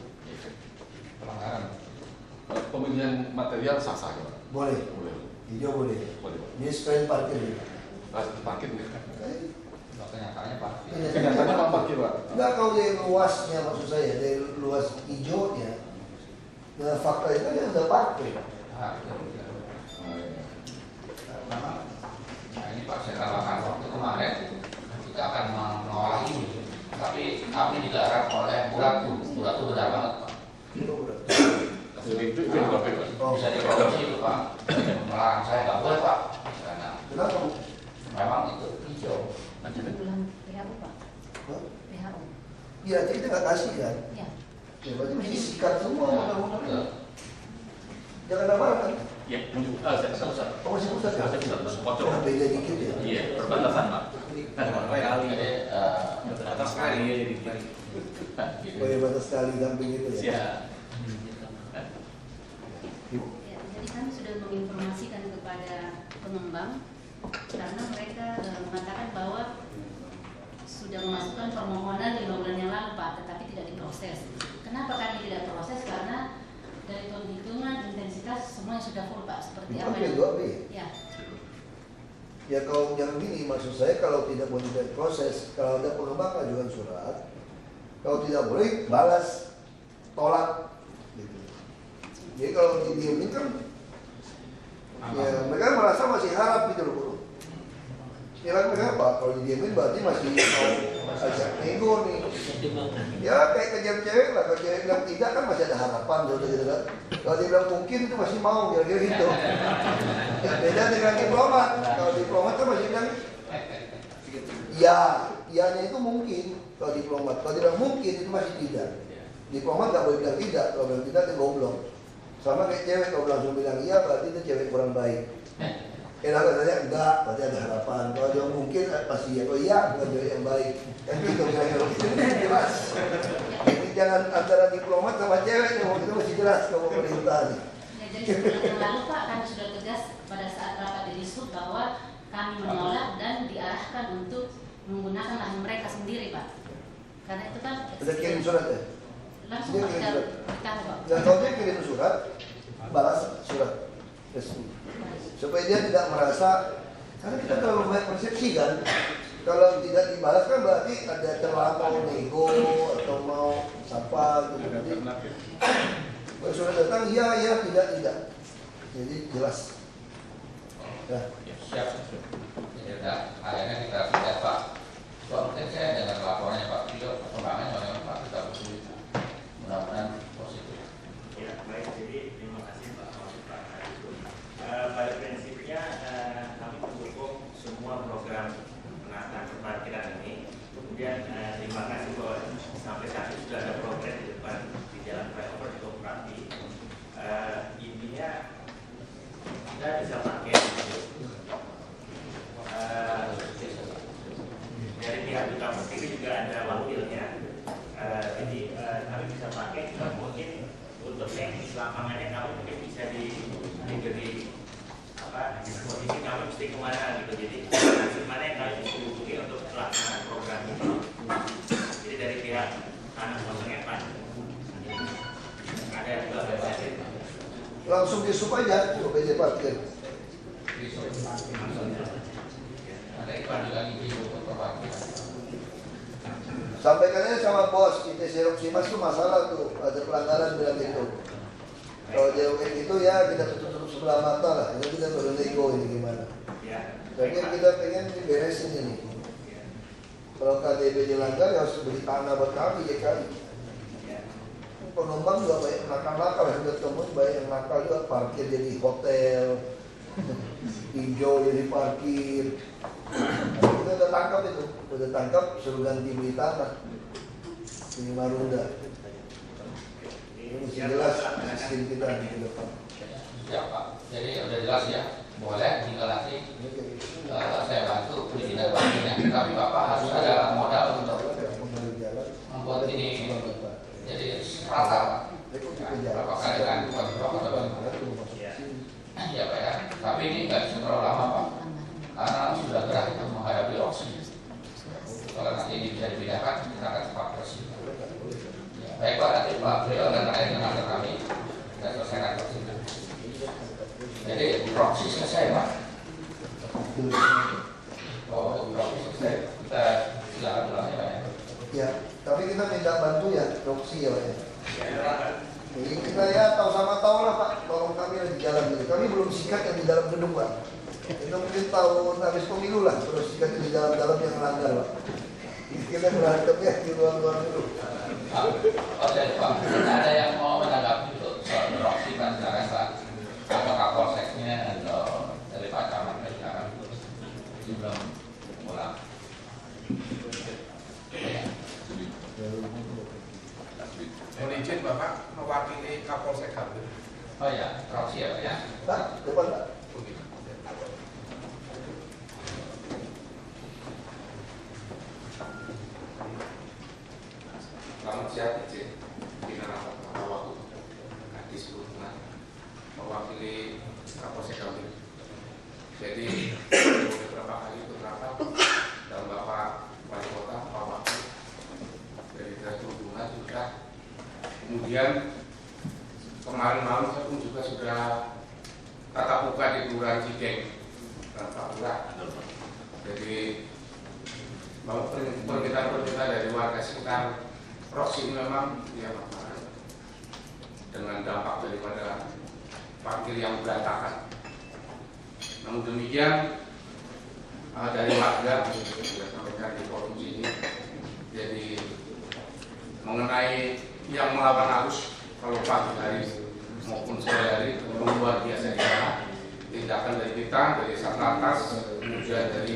Pelanggaran. Pemilihan material sah-sah ya Pak? Boleh, Boleh. hijau boleh. Boleh Pak. Ini sekalian parkir ya. Parkir nih. Kenyataannya Pak. Kenyataannya Pak parkir Pak. Enggak, kalau dari luasnya maksud saya, dari luas hijaunya, nah fakta itu kan udah parkir. Nah ini Pak saya katakan waktu kemarin kita akan mengolah ini, tapi kami dilarang oleh Bulatu benar banget Pak. Bisa diproduksi itu Pak, melarang saya nggak boleh Pak, karena Kenapa? memang itu hijau. Bulan WHO Pak. WHO. Iya, jadi kita nggak kasih kan? Ya. Ya berarti mesti sikat semua undang-undang. Jangan ada marah kan? Ya, saya pusat. Oh masih pusat ya? Saya pusat, pojok. Nah, beda dikit ya? Iya, perbatasan Pak. Jadi atas kali ya jadi Oh ya batas sekali samping itu ya? Siap. Ya, jadi kami sudah menginformasikan kepada pengembang karena mereka mengatakan bahwa sudah memasukkan permohonan 5 bulan yang lalu Pak, tetapi tidak diproses. Kenapa kami tidak proses? Karena P2B. Ya. Ya kalau yang gini maksud saya kalau tidak boleh proses, kalau ada pengembang ajukan surat, kalau tidak boleh balas, tolak. Gitu. Jadi kalau didiemin kan, ya mereka merasa masih harap gitu loh bro. Ya kan mereka apa? Kalau didiemin berarti masih mau ajak nego nih. Ya kayak kejar cewek lah, kalau cewek bilang tidak kan masih ada harapan gitu kan. Kalau dia bilang mungkin itu masih mau, kira-kira gitu. Ya beda dengan diplomat. Kalau diplomat kan masih bilang ya, ianya itu mungkin. Kalau diplomat, kalau dia bilang mungkin itu masih tidak. Diplomat nggak boleh bilang tidak, kalau bilang tidak dia goblok. Sama kayak cewek, kalau langsung bilang iya berarti itu cewek kurang baik. Kalau katanya enggak, berarti ada harapan. Kalau dia mungkin pasti ya, kalau iya bukan cewek yang baik. Kan gitu kira-kira jelas. Jadi jangan antara diplomat sama cewek, itu masih jelas kalau pemerintah nih. Jadi sebulan yang lalu Pak, kami sudah tegas pada saat rapat di Dishub bahwa kami menolak dan diarahkan untuk menggunakan lahan mereka sendiri Pak. Karena itu kan Udah kirim surat ya? langsung Dia Pak, kirim surat. kita Pak. Dan kalau dia kirim surat, balas surat resmi. Supaya dia tidak merasa, karena kita terlalu banyak persepsi kan. Kalau tidak dibalas kan berarti ada celah mau nego atau mau apa gitu. Kalau sudah datang, iya, tidak. Jadi jelas. Ya. Siap. Jadi akhirnya kita tidak Pak. Mungkin saya dengan laporannya Pak Tio, perkembangannya bagaimana Pak, kita betul mudah-mudahan positif. Ya, baik. Jadi terima kasih Pak pada prinsipnya kami mendukung semua program penataan parkiran ini. Kemudian terima kasih bahwa sampai saat ini sudah ada progres di depan di jalan flyover cukup rapi. Intinya kita bisa pakai dari pihak duta sendiri juga ada wakilnya. Jadi kami bisa pakai juga mungkin untuk teknis lapangannya kami mungkin bisa diberi posisi kami mesti kemana gitu. Jadi mana yang kami bisa hubungi untuk pelaksanaan program ini. Jadi dari pihak tanah kosongnya Pak ada yang juga Langsung disup aja, OPJ parkir. Ada iklan juga nih untuk parkir. Sampaikan aja sama bos, ITC Roksimas itu masalah tuh, ada pelanggaran bilang gitu. Kalau jauh kayak gitu ya kita tutup sebelah mata lah, jadi kita baru nego ini gimana. Jadi kita pengen beresin ini. Kalau KDB dilanggar ya harus beli tanah buat kami ya kan. Pengembang juga banyak nakal-nakal, sudah ketemu banyak yang nakal juga parkir jadi hotel, hijau jadi parkir. Kita udah tangkap itu, suruh ganti beli tanah di Marunda. Ini mesti jelas sistem kita di depan. Ya Pak, jadi udah jelas ya, boleh tinggal nanti saya bantu perizinan parkirnya. Tapi Bapak harus ada modal untuk membuat ini jadi rata. Apakah dengan ya Pak ya, tapi ini nggak bisa terlalu lama Pak, karena sudah gerak itu menghadapi opsi. Kalau nanti ini bisa dibedakan, kita akan cepat bersih. Baik Pak, nanti Pak beliau akan naik dengan kami dan selesaikan proksi. Jadi proksi selesai Pak. Oh, proksi selesai. Kita silakan ulangnya Pak ya. Ya, tapi kita minta bantu ya, proksi ya Pak ya. Jadi kita ya tahu lah Pak, tolong kami lagi jalan ini. Kami belum sikat yang di dalam gedung Pak. Itu mungkin tahun habis pemilu lah, terus sikat di dalam yang melanggar Pak. Kita berantemnya di luar-luar dulu. Oke Pak, ada yang mau menanggapi untuk soal proksi kan silakan Pak. Apakah polseknya atau dari Pak Camat silakan sebelum pulang. Mohon izin Bapak mewakili Kapolsek Gambir. Oh ya, proksi ya Pak ya. Pak, depan Pak. Selamat siang izin pimpinan waktu Kadis Perhubungan mewakili Kapolsek Gambir. Jadi beberapa kali ikut rapat dan Bapak Wali Kota, Pak Wakil dari Dinas Perhubungan sudah. Kemudian kemarin malam saya pun juga sudah tatap muka di Kelurahan Cideng dan Pak Lurah. Jadi permintaan dari warga sekitar Roksi ini memang ya dengan dampak daripada parkir yang berantakan. Namun demikian dari warga sudah sampaikan di forum ini. Jadi mengenai yang melawan arus kalau pagi hari maupun sore hari memang luar biasa tindakan dari kita, dari Satlantas, kemudian dari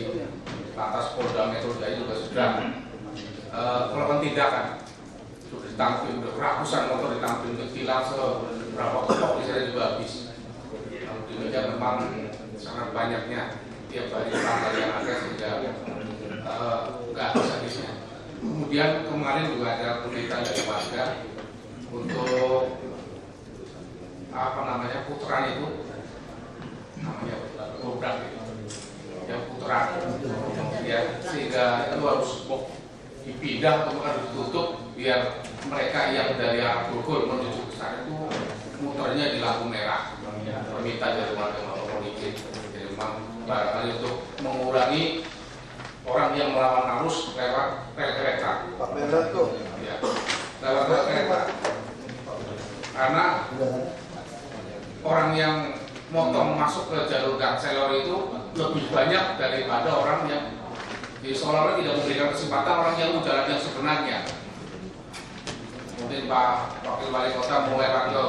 Lantas Polda Metro Jaya juga sudah melakukan tindakan. Sudah ditampil, ratusan motor ditampil untuk tilang seberapa kok misalnya juga habis. Demikian memang sangat banyaknya tiap hari hal yang ada sehingga nggak habis-habisnya. Kemudian kemarin juga ada permintaan dari warga untuk putaran itu namanya putaran yang putaran ya, sehingga itu harus dipindah atau harus ditutup biar mereka yang dari arah Bogor menuju ke sana itu muternya di lampu merah. Permintaan dari warga maupun izin. Jadi memang barangkali untuk mengurangi orang yang melawan arus lewat rel kereta. Pak Mendat tuh. Ya, lewat rel kereta. Karena orang yang motong masuk ke jalur gang selor itu lebih banyak daripada orang yang di seolah-olah tidak memberikan kesempatan orang yang jalan yang sebenarnya. Mungkin Pak Wakil Wali Kota mau lewat ke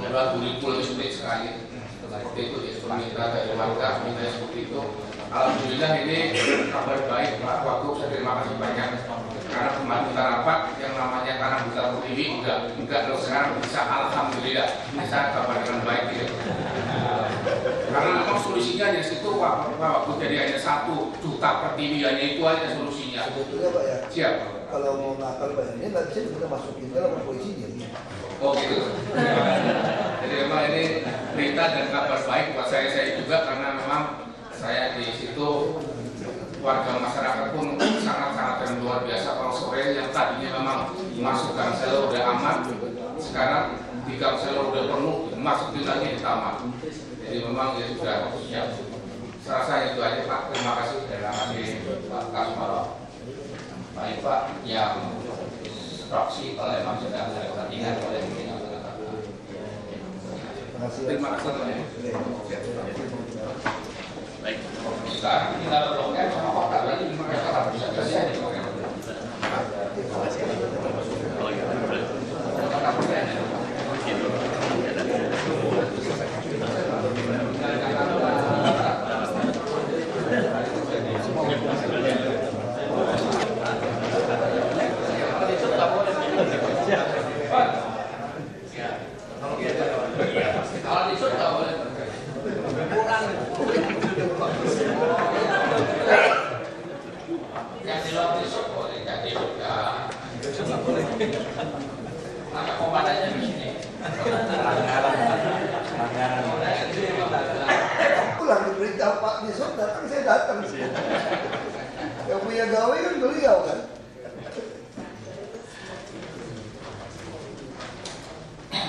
Nulah Duriku lebih sulit sekali. Seperti itu ya, permintaan dari warga, minta seperti itu. Alhamdulillah ini kabar baik Pak Wagub, saya terima kasih banyak. Karena kemarin kita rapat yang namanya Tanah Buta Pertiwi enggak terus sekarang bisa alhamdulillah. Ini saya kabar dengan baik gitu. Karena memang solusinya di situ Pak Wagub, jadi hanya 1 juta Pertiwi, hanya itu aja solusinya. Sebetulnya Pak ya. Siap. Kalau mau nakal Pak ini nggak bisa kita masukin ke dalam polisinya. Oh gitu. Jadi memang ini berita dan kabar baik buat saya juga karena memang saya di situ warga masyarakat pun sangat-sangat dan luar biasa. Kalau sore yang tadinya memang masuk gang selor udah aman, sekarang di gang selor udah penuh, masukin lagi di taman. Jadi memang ya sudah siap. Saya rasa itu aja Pak. Terima kasih. Terima kasih Pak Kasmaro. Baik Pak, yang Roksi kalau memang sedang ada kepentingan oleh pimpinan. Terima kasih. Baik, sekarang kita berloket sama Pak Karli, mereka bisa selesai. Pulang diberitahu Pak Nisot datang, saya datang. Yang punya gawe kan beliau kan.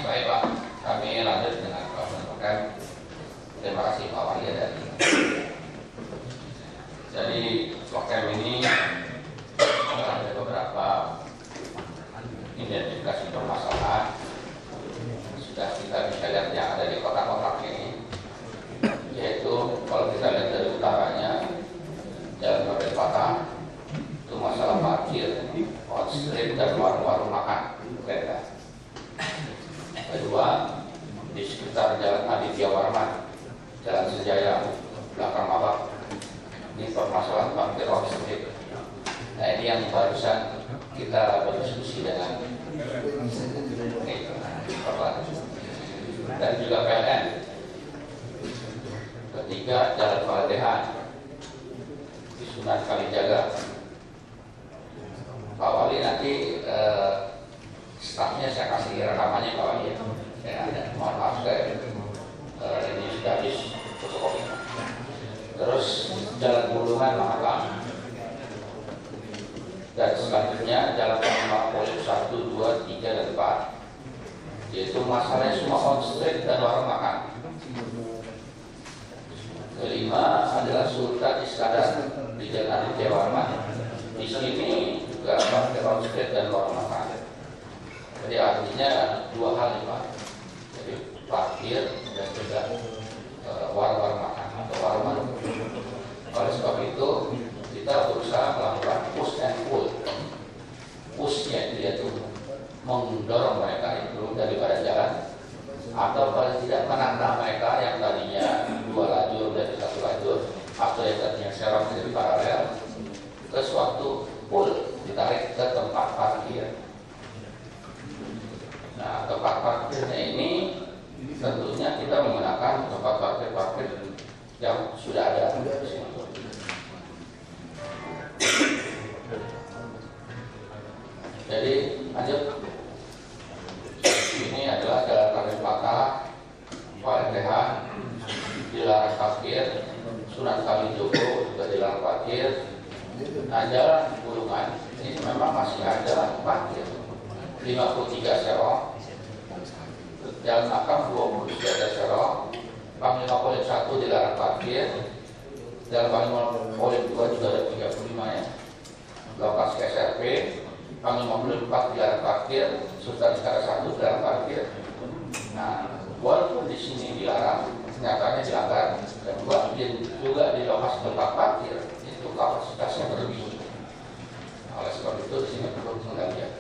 Baik Pak, kami lanjut dengan Pak Menpan. Terima kasih Pak Wali dari. Jadi program ini ada beberapa identifikasi permasalahan. Sudah kita bisa lihat yang ada di kota-kota ini, yaitu kalau kita lihat dari utaranya Jalan Mabed Patah itu masalah parkir, on street dan warung-warung makan kereta. Kedua, di sekitar Jalan Aditya Warman, Jalan Sejaya, belakang Mabak, ini permasalahan parkir on street. Nah ini yang barusan kita berdiskusi dengan dan juga PLN. Ketiga, Jalan Valdehan di Sunan Kalijaga. Pak Wali nanti stafnya saya kasih rekamannya Pak Wali. Ya, mohon maaf saya ini sudah habis fotokopi. Terus Jalan Bulungan Mahakam. Dan selanjutnya Jalan Panglima Polim 1, 2, 3, dan 4, yaitu masalahnya semua on street dan warung makan. Kelima adalah Sultan Iskandar di Jalan Aditya Warman. Di sini juga parkir on-street dan warung makan. Jadi artinya dua hal nih Pak. Jadi parkir dan juga warung makan atau warung. Oleh sebab itu kita berusaha melakukan push and pull. Pushnya itu yaitu mendorong mereka itu daripada jalan, atau paling tidak menantang mereka yang tadinya 2 lajur dari 1 lajur atau yang tadinya serong menjadi paralel ke suatu pull, ditarik ke tempat parkir. Nah, tempat parkirnya ini tentunya kita menggunakan tempat parkir yang sudah ada di sini. Jadi lanjut. Ini adalah jalan Raden Patah, Palendehan, dilarang parkir, Sunan Kalijogo juga dilarang parkir. Nah, jalan Bulungan ini memang masih ada parkir 53 serong, Jalan Makam 23 serong, Panglima Polim 1 dilarang parkir, Jalan Panglima Polim 2 juga ada 35 ya, lokasi SRP, Panglima Polim 4 dilarang parkir, Sultan Iskandar 1 dilarang parkir. Nah, walaupun di sini dilarang, nyatanya dilanggar. Kedua, juga di lokasi tempat parkir itu kapasitasnya berlebih. Oleh sebab itu di sini perlu pengendalian.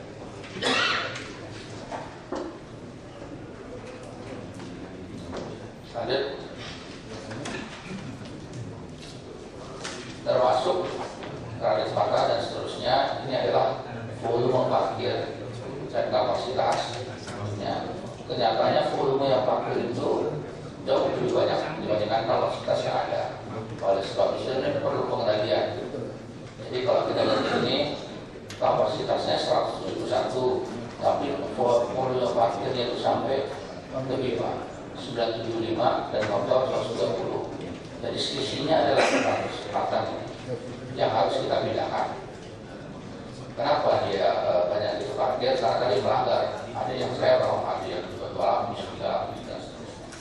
Lanjut. Termasuk Raden Patah dan seterusnya, ini adalah volume parkir dan kapasitas. Ya, kenyataannya volume yang parkir itu jauh lebih banyak dibandingkan kapasitas yang ada. Oleh sebab itu ini perlu pengendalian. Jadi kalau kita lihat ini kapasitasnya 171, tapi volume parkirnya itu sampai lebih Pak, 975 dan motor 120. Jadi selisihnya adalah 100 ini yang harus kita bedakan. Kenapa dia banyak diparkir? Karena tadi melanggar. Ada yang serong, ada yang juga 2 lapis, 3 lapis dan seterusnya.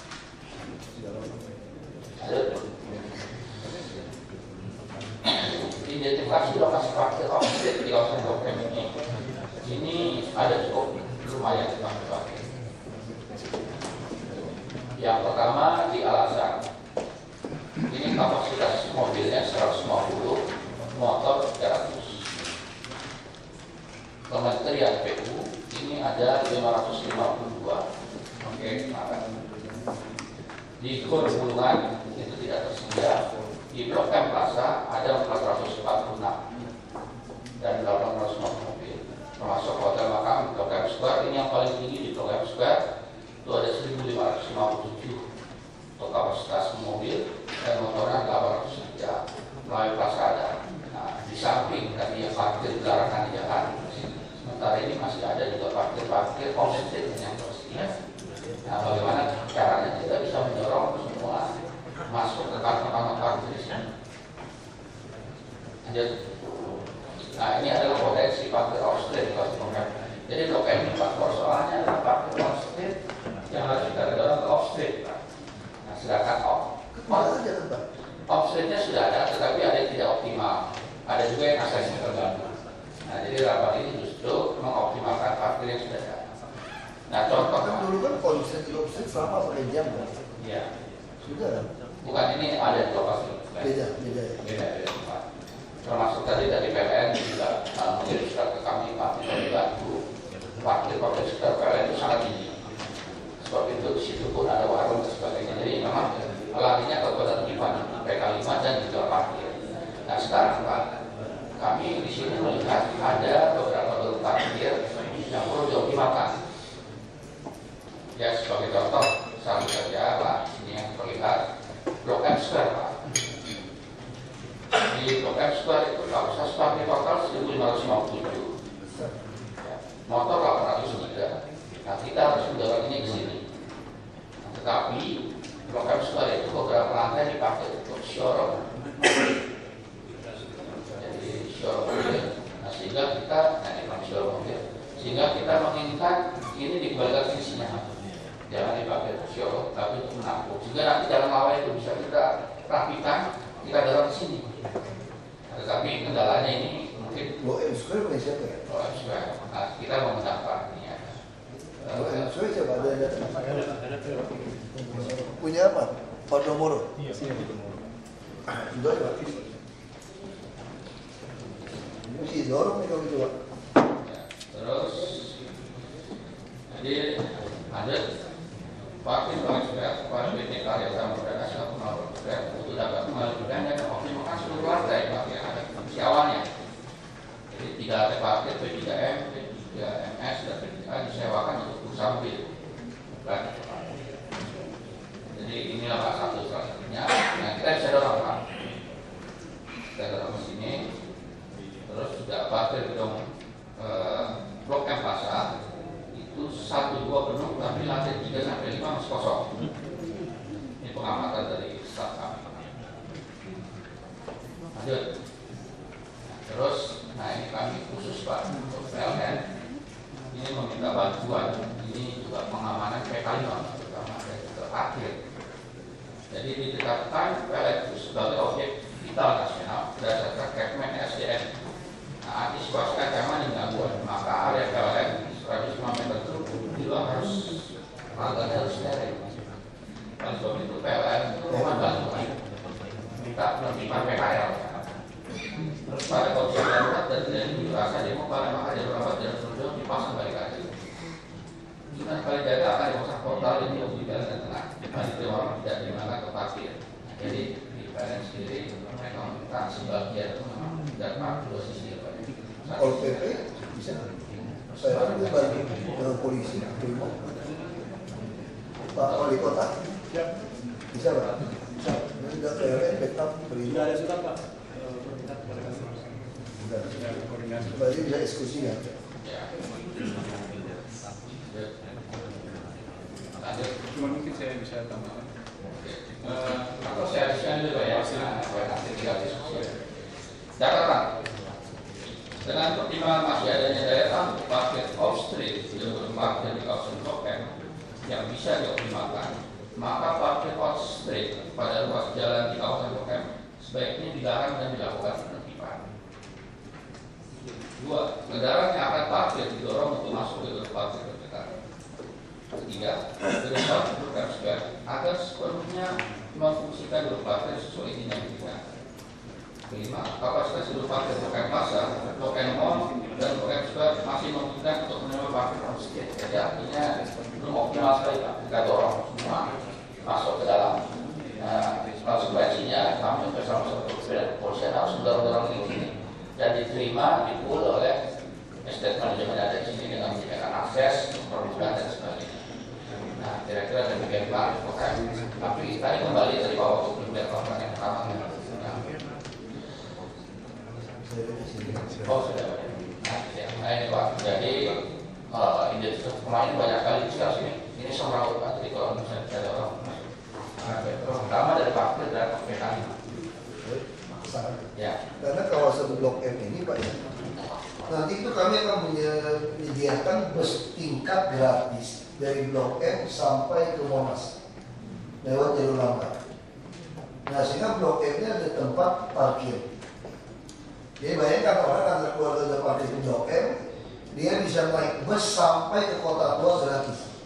Identifikasi lokasi parkir offset di kawasan Blok M ini. Ini ada cukup lumayan tempat parkir. Yang pertama di Alasan. Ini kapasitas mobilnya 150, motor 300. Kementerian PU ini ada 552. Oke, di Gor Bulungan itu tidak tersedia. Di Blok M Plaza ada 446 dan 850 mobil. Termasuk Hotel Makam, Blok M Square ini yang paling tinggi di Blok M Square itu ada 1557 untuk kapasitas mobil dan motornya 803 melalui Plaza ada. Nah, di samping tadi yang parkir dilarang di jalan. Sementara ini masih ada juga parkir offset yang tersedia. Nah, bagaimana caranya kita bisa mendorong semua masuk ke kantong-kantong parkir di sini. Nah, ini adalah potensi parkir offset di Blok M. Jadi Blok M ini persoalannya adalah parkir offset yang harus kita dorong ke offset. Nah, sedangkan offsetnya sudah ada, tetapi ada yang tidak optimal. Ada juga yang aksesnya terganggu. Nah, jadi rapat ini justru mengoptimalkan parkir yang sudah ada. Nah, contoh kan dulu kan konsep offset selama pakai jam kan? Iya. Sudah. Bukan, ini ada di lokasi. Beda. Termasuk tadi dari PLN juga mengirim surat ke kami, Pak, kita dibantu. Parkir sekitar PLN itu sangat tinggi. Sebab itu di situ pun ada warung dan sebagainya. Jadi memang larinya ke penertiban PK5 dan juga parkir. Nah, sekarang Pak, kami di sini melihat ada beberapa bentuk parkir yang perlu dioptimalkan. Ya, sebagai contoh, satu saja Pak, ini yang terlihat Blok M Square Pak. Di Blok M Square itu kapasitas parkir total 1557, motor 803. Nah, kita harus mendorong ini ke sini. Nah, tetapi Blok M Square itu beberapa lantai dipakai untuk showroom. Jadi showroom mobil. Nah, sehingga kita menginginkan ini dikembalikan ke sisinya. Jangan dipakai untuk showroom, tapi untuk menampung. Sehingga nanti jalan lawai itu bisa kita rapi Makanya ini mungkin Blok M Square punya siapa ya? Nah, kita mau mendapat ini ya. Blok M Square siapa? Ada punya apa? Podomoro? Iya, Sudah ya? Mesti dorong nih kalau gitu Pak. Ya, terus jadi ada wakil juga kepada BTK yang sama mereka sudah menolak itu dapat mengajukan dan mengoptimalkan seluruh warga yang ada di awalnya. Jadi 3 parkir P3M, P3MS dan P3A disewakan untuk usaha mobil. Jadi inilah Pak satu salah satunya. Nah kita bisa dorong Pak. Kita dorong ke sini. Terus juga parkir gedung Blok M Plaza itu 1-2 penuh, tapi lantai 3 sampai 5 masih kosong. Ini pengamatan dari staf kami. Lanjut. Terus, nah ini kami khusus Pak untuk PLN. Ini meminta bantuan. Ini juga pengamanan PK5 terutama dari parkir. Jadi ditetapkan PLN itu sebagai objek vital nasional berdasarkan Kepmen SDM. Nah, antisipasi ancaman dan gangguan, maka area PLN 105 meter itu di luar harus harus steril. Oleh sebab itu PLN itu mohon bantuan minta penerbitan PKL. Terus pada kondisi darurat dan tidak dirasa demo pada maka jalur rapat jalur sudut dipasang balik lagi. Jika sekali jaga akan dipasang portal di jalan dan tengah. Itu orang tidak dimakan ke parkir. Jadi di PLN sendiri mereka meminta sebagian itu memang tidak pakai dua sisi. Kalau PP bisa saya kan juga bantu dengan polisi Brimob Pak Wali Kota bisa Pak? Bisa juga PLN backup Brimob sudah ada surat Pak berarti bisa diskusi ya? Cuma mungkin saya bisa tambahkan atau saya share dulu ya nanti tinggal diskusi. Catatan dengan pertimbangan masih adanya daya tampung parkir off street jalur parkir di kawasan Blok M yang bisa dioptimalkan, maka parkir off street pada ruas jalan di kawasan Blok M sebaiknya dilarang dan dilakukan penertiban. 2. Kendaraan yang akan parkir didorong untuk masuk ke jalur parkir terdekat. 3. Gedung parkir Blok M Square agar sepenuhnya memfungsikan jalur parkir sesuai dinamika. 5. Kapasitas jalur parkir Blok M Plaza, Blok M Mall, dan Blok M Square masih memungkinkan untuk menerima parkir on-street. Jadi artinya belum optimal sekali Pak. Kita dorong semua masuk ke dalam konsekuensinya kami bersama-sama kepolisian harus mendorong ini dan diterima dipul oleh estate manajemen ada di sini dengan menyediakan akses, perbukaan dan sebagainya. Nah kira-kira demikian Pak. Tapi tadi kembali dari bawah untuk melihat laporan yang pertama. Oh sudah. Nah ini Pak. Jadi identitas pemain banyak kali diskus ini semrawut Pak. Jadi kalau misalnya ada orang pertama dari parkir dan PK5. Ya. Karena kawasan Blok M ini Pak ya, nanti itu kami akan menyediakan bus tingkat gratis dari Blok M sampai ke Monas lewat jalur lambat. Nah sehingga Blok M ini ada tempat parkir. Jadi bayangkan orang yang keluar dari parkir di Blok M, dia bisa naik bus sampai ke Kota Tua gratis.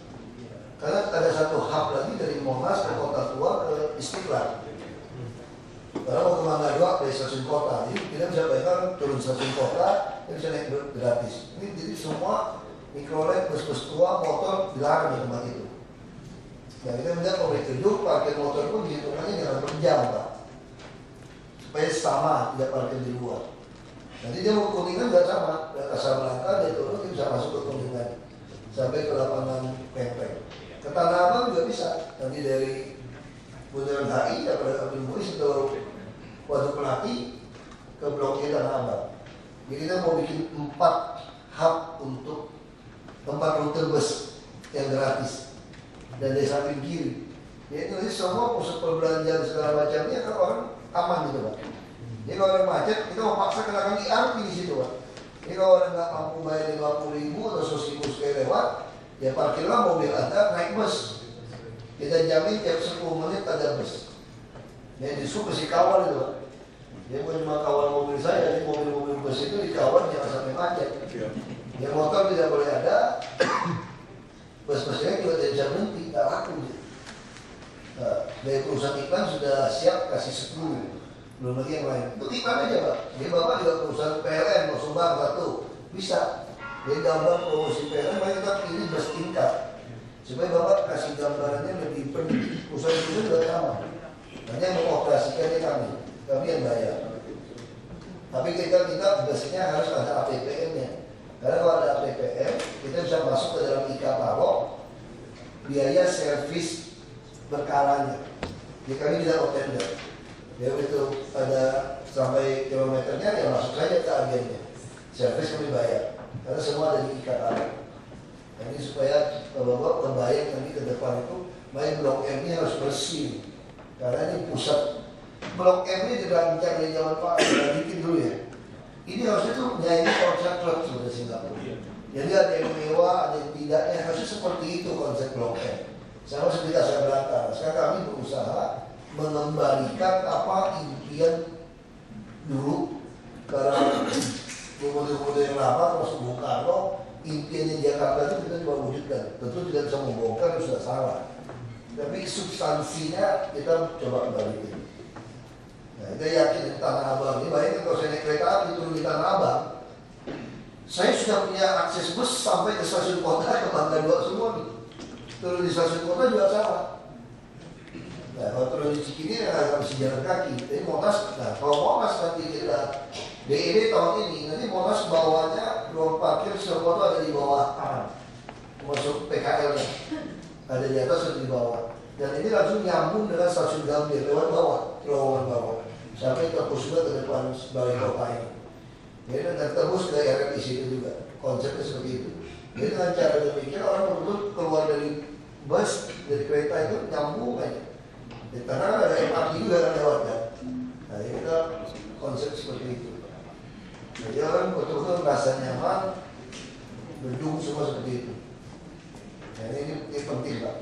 Karena ada satu hub lagi dari Monas ke Kota Tua ke Istiqlal. Karena mau kemana doang dari stasiun kota, jadi kita bisa bayangkan turun stasiun kota, kita bisa naik gratis. Ini jadi semua mikrolet, bus-bus tua, motor dilarang di tempat itu. Nah kita melihat pemilik tujuh parkir motor pun dihitungannya dengan per jam Pak, supaya sama tidak parkir di luar. Nanti dia mau Kuningan nggak sama, dari Kasablanca dia turun dia bisa masuk ke Kuningan sampai ke lapangan Pempek. Ke Tanah Abang juga bisa, nanti dari Bundaran HI daripada Abdul Muiz atau Waduk Melati ke Blok E Tanah Abang. Jadi kita mau bikin 4 hub untuk tempat rute bus yang gratis dan dari samping kiri. Ya itu semua pusat perbelanjaan segala macamnya kan orang aman gitu Pak. Jadi kalau orang macet kita mau paksa kenakan IRP di situ Pak. Jadi kalau orang nggak mampu bayar 50.000 atau 100.000 sekali lewat, ya parkirlah mobil Anda naik bus. Kita jamin tiap 10 menit ada bus. Ya justru mesti kawal itu Pak. Dia bukan cuma kawal mobil saya, jadi mobil-mobil bus itu dikawal jangan sampai macet. Ya motor tidak boleh ada, bus-busnya juga tidak bisa berhenti, tidak laku. Dari perusahaan iklan sudah siap kasih 10, belum lagi yang lain. Itu iklan aja Pak. Dia Bapak juga perusahaan PLN, mau sumbang satu, bisa. Dia gambar promosi PLN, mereka tetap ini bus tingkat. Supaya Bapak kasih gambarannya lebih penting. Perusahaan itu juga sama. Hanya mengoperasikannya kami yang bayar. Tapi kita biasanya harus ada APPN-nya. Karena kalau ada APPN, kita bisa masuk ke dalam e-katalog biaya servis berkalanya. Jadi kami tidak tender. Ya itu ada sampai kilometernya, ya masuk saja ke agennya. Servis kami bayar. Karena semua ada di e-katalog. Ini supaya kalau Bapak kebayang nanti ke depan itu, main Blok M ini harus bersih. Karena ini pusat. Blok M ini dirancang dari zaman Pak bikin dulu ya. Ini harusnya tuh nyanyi konsep klub sudah Singapura. Jadi ada yang mewah, ada yang tidaknya, harusnya seperti itu konsep Blok M. Sama seperti Casablanca. Sekarang kami berusaha mengembalikan apa impian dulu. Karena model-model yang lama, termasuk Bung Karno, impiannya Jakarta itu kita coba wujudkan. Tentu tidak bisa membongkar, itu sudah salah. Tapi substansinya kita coba kembalikan. Nah, kita yakin di Tanah Abang ini, bayangin kalau saya naik kereta api turun di Tanah Abang, saya sudah punya akses bus sampai ke stasiun kota, ke Mangga 2 semua nih. Turun di stasiun kota juga salah. Nah, kalau turun di Cikini harus jalan kaki. Jadi Monas, nah kalau Monas nanti kita BED tahun ini, nanti Monas bawahnya ruang parkir Serpoto ada di bawah, masuk PKL-nya. Ada di atas atau di bawah. Dan ini langsung nyambung dengan stasiun Gambir lewat bawah, terowongan bawah, sampai ke Pusga ke depan balai kota ini. Jadi dengan terus ke RRI situ juga, konsepnya seperti itu. Jadi dengan cara demikian orang betul keluar dari bus, dari kereta itu nyambung aja. Di tanah ada MRT juga yang lewat kan. Nah ini kita konsep seperti itu. Jadi orang betul-betul merasa nyaman, gedung semua seperti itu. Nah, ini penting Pak.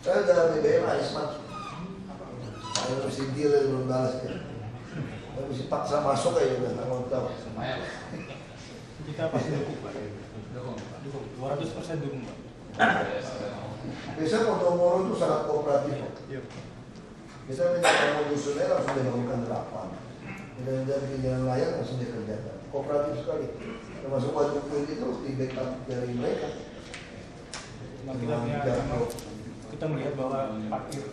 Saya udah BBM Aisman. Saya mesti deal belum balas ya. Saya mesti paksa masuk aja udah nggak mau tahu. Kita pasti dukung Pak. Dukung. 200% dukung Pak. Biasanya Podomoro itu sangat kooperatif. Kita minta kamu dusunnya langsung dibangunkan 8. Kita bikin jalan layang langsung dikerjakan. Kooperatif sekali. Termasuk wajib itu di backup dari mereka. Kita melihat bahwa parkir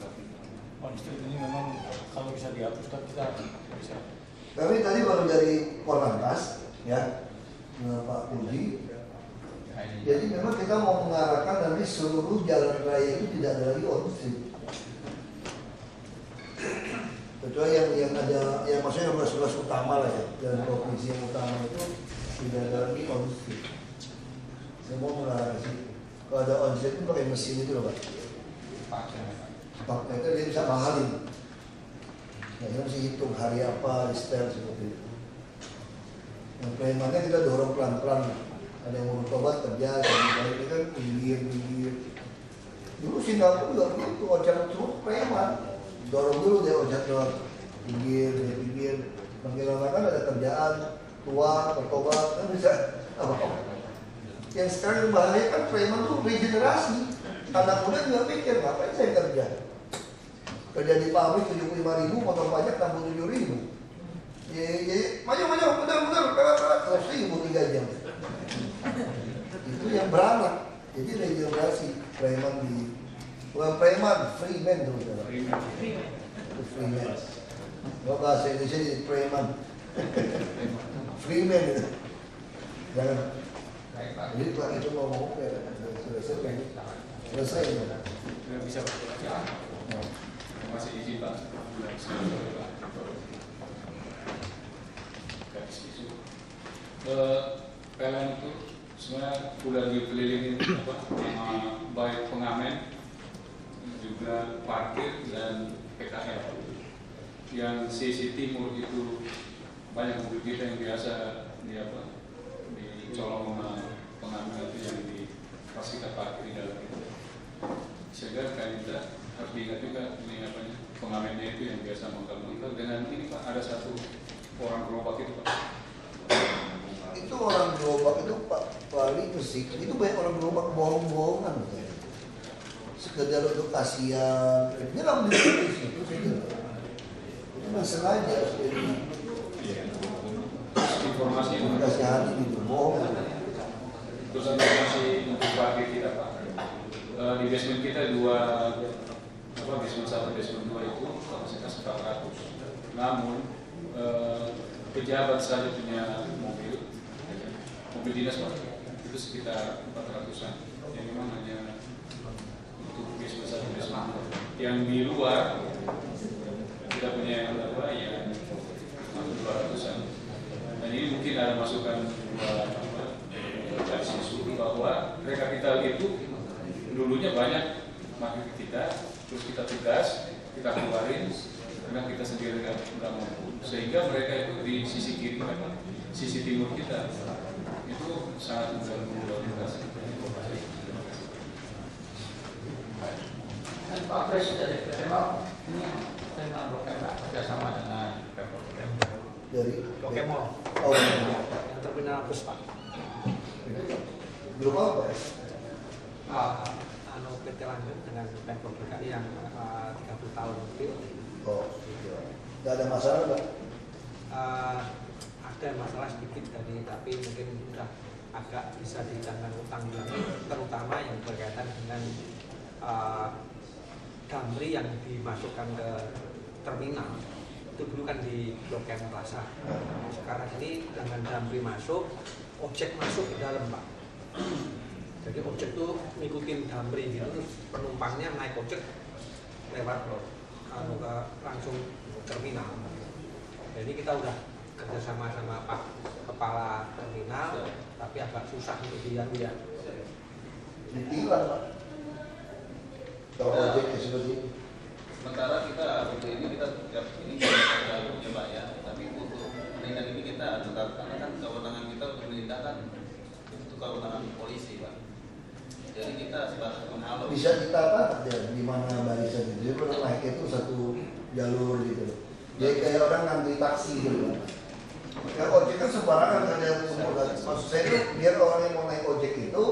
on street ini memang kalau bisa dihapus kita bisa. Kami tadi baru dari Korlantas ya, Pak Budi. Jadi memang kita mau mengarahkan nanti seluruh jalan raya itu tidak ada lagi on street. Kecuali yang ada, yang maksudnya yang ruas utama lah ya, dan provinsi yang utama itu tidak ada lagi on street. Saya mau mengarahkan sih. Kalau ada onsite itu pakai mesin itu loh Pak. Paknya itu dia bisa mahalin. Nah, dia mesti hitung hari apa, di setel seperti itu. Yang pelayanannya kita dorong pelan-pelan. Ada yang mau tobat kerja, ini kan pinggir. Dulu Singapura juga begitu, ojek truk preman. Dorong dulu dia ojek truk, pinggir. Panggilan kan ada kerjaan, tua, bertobat, kan bisa apa-apa. Yang sekarang bahaya kan preman tuh regenerasi. Anak muda juga pikir, ngapain saya kerja? Kerja di pabrik 75.000, motor pajak 67.000. Maju, benar, selesai 3 jam. Itu yang beranak. Jadi regenerasi preman di, bukan preman, freeman tuh. Freeman. Kalau bahasa Indonesia jadi preman. Freeman itu. Jangan. Jadi Pak itu ngomong selesai ya. Bisa Pak. Masih izin Pak. PLN itu sebenarnya sudah dikelilingi baik pengamen, juga parkir dan PKL. Yang sisi timur itu banyak mobil kita yang biasa dicolong sama pengamen itu yang pas kita parkir di dalam itu. Sehingga kita harus diingat juga ini pengamennya itu yang biasa mangkal-mangkal dengan ini Pak, ada satu orang gerobak itu Pak. Itu orang gerobak itu Pak Wali Pesik, itu banyak orang gerobak bohong-bohongan. Sekedar untuk kasihan, ini nggak beli di situ saja. Itu sengaja. Informasi yang Kasih hati gitu, bohong. terus informasi untuk parkir kita Pak. Di basement kita basement 1, basement 2 itu kapasitas 400. Namun pejabat saja punya mobil dinas Pak, itu sekitar 400-an. Yang memang hanya untuk basement 1, basement 2. Yang di luar kita punya yang ya 200-an. Dan ini mungkin ada masukan dari siswa bahwa mereka kita itu dulunya banyak makin kita, terus kita tugas, kita keluarin, karena kita sendiri nggak mampu, sehingga mereka itu di sisi kiri, sisi timur kita itu sangat mengganggu lalu lintas. Dan Pak Presiden memang ini dengan Rokemol kerjasama dengan Dari Rokemol, yang terminal bus Pak. belum apa? PT lanjut dengan Pemprov DKI yang 30 tahun lebih. Oh, nggak ada masalah Pak? Ada masalah sedikit tadi, tapi mungkin sudah agak bisa ditanggung utang, terutama yang berkaitan dengan Damri yang dimasukkan ke terminal. Itu dulu kan di Blok M Plaza. Sekarang ini dengan Damri masuk, ojek masuk ke dalam Pak. Jadi ojek itu ngikutin Damri gitu, penumpangnya naik ojek lewat langsung terminal. Jadi kita udah kerjasama sama Pak Kepala Terminal, tapi agak susah untuk dia. Ditilang Pak. Kalau ojek seperti ini. Sementara kita ini jalurnya Pak ya, tapi untuk menindak ini kita tetap, karena kan kewenangan kita untuk menindak kan itu kewenangan polisi Pak. Jadi kita sebatas menghalau. Bisa kita apa ya, di mana barisan itu? Jadi kalau naik itu satu jalur gitu. Jadi kayak orang ngantri taksi gitu. Kalau ojek kan sembarangan ada yang semua. Maksud saya itu biar orang yang mau naik ojek itu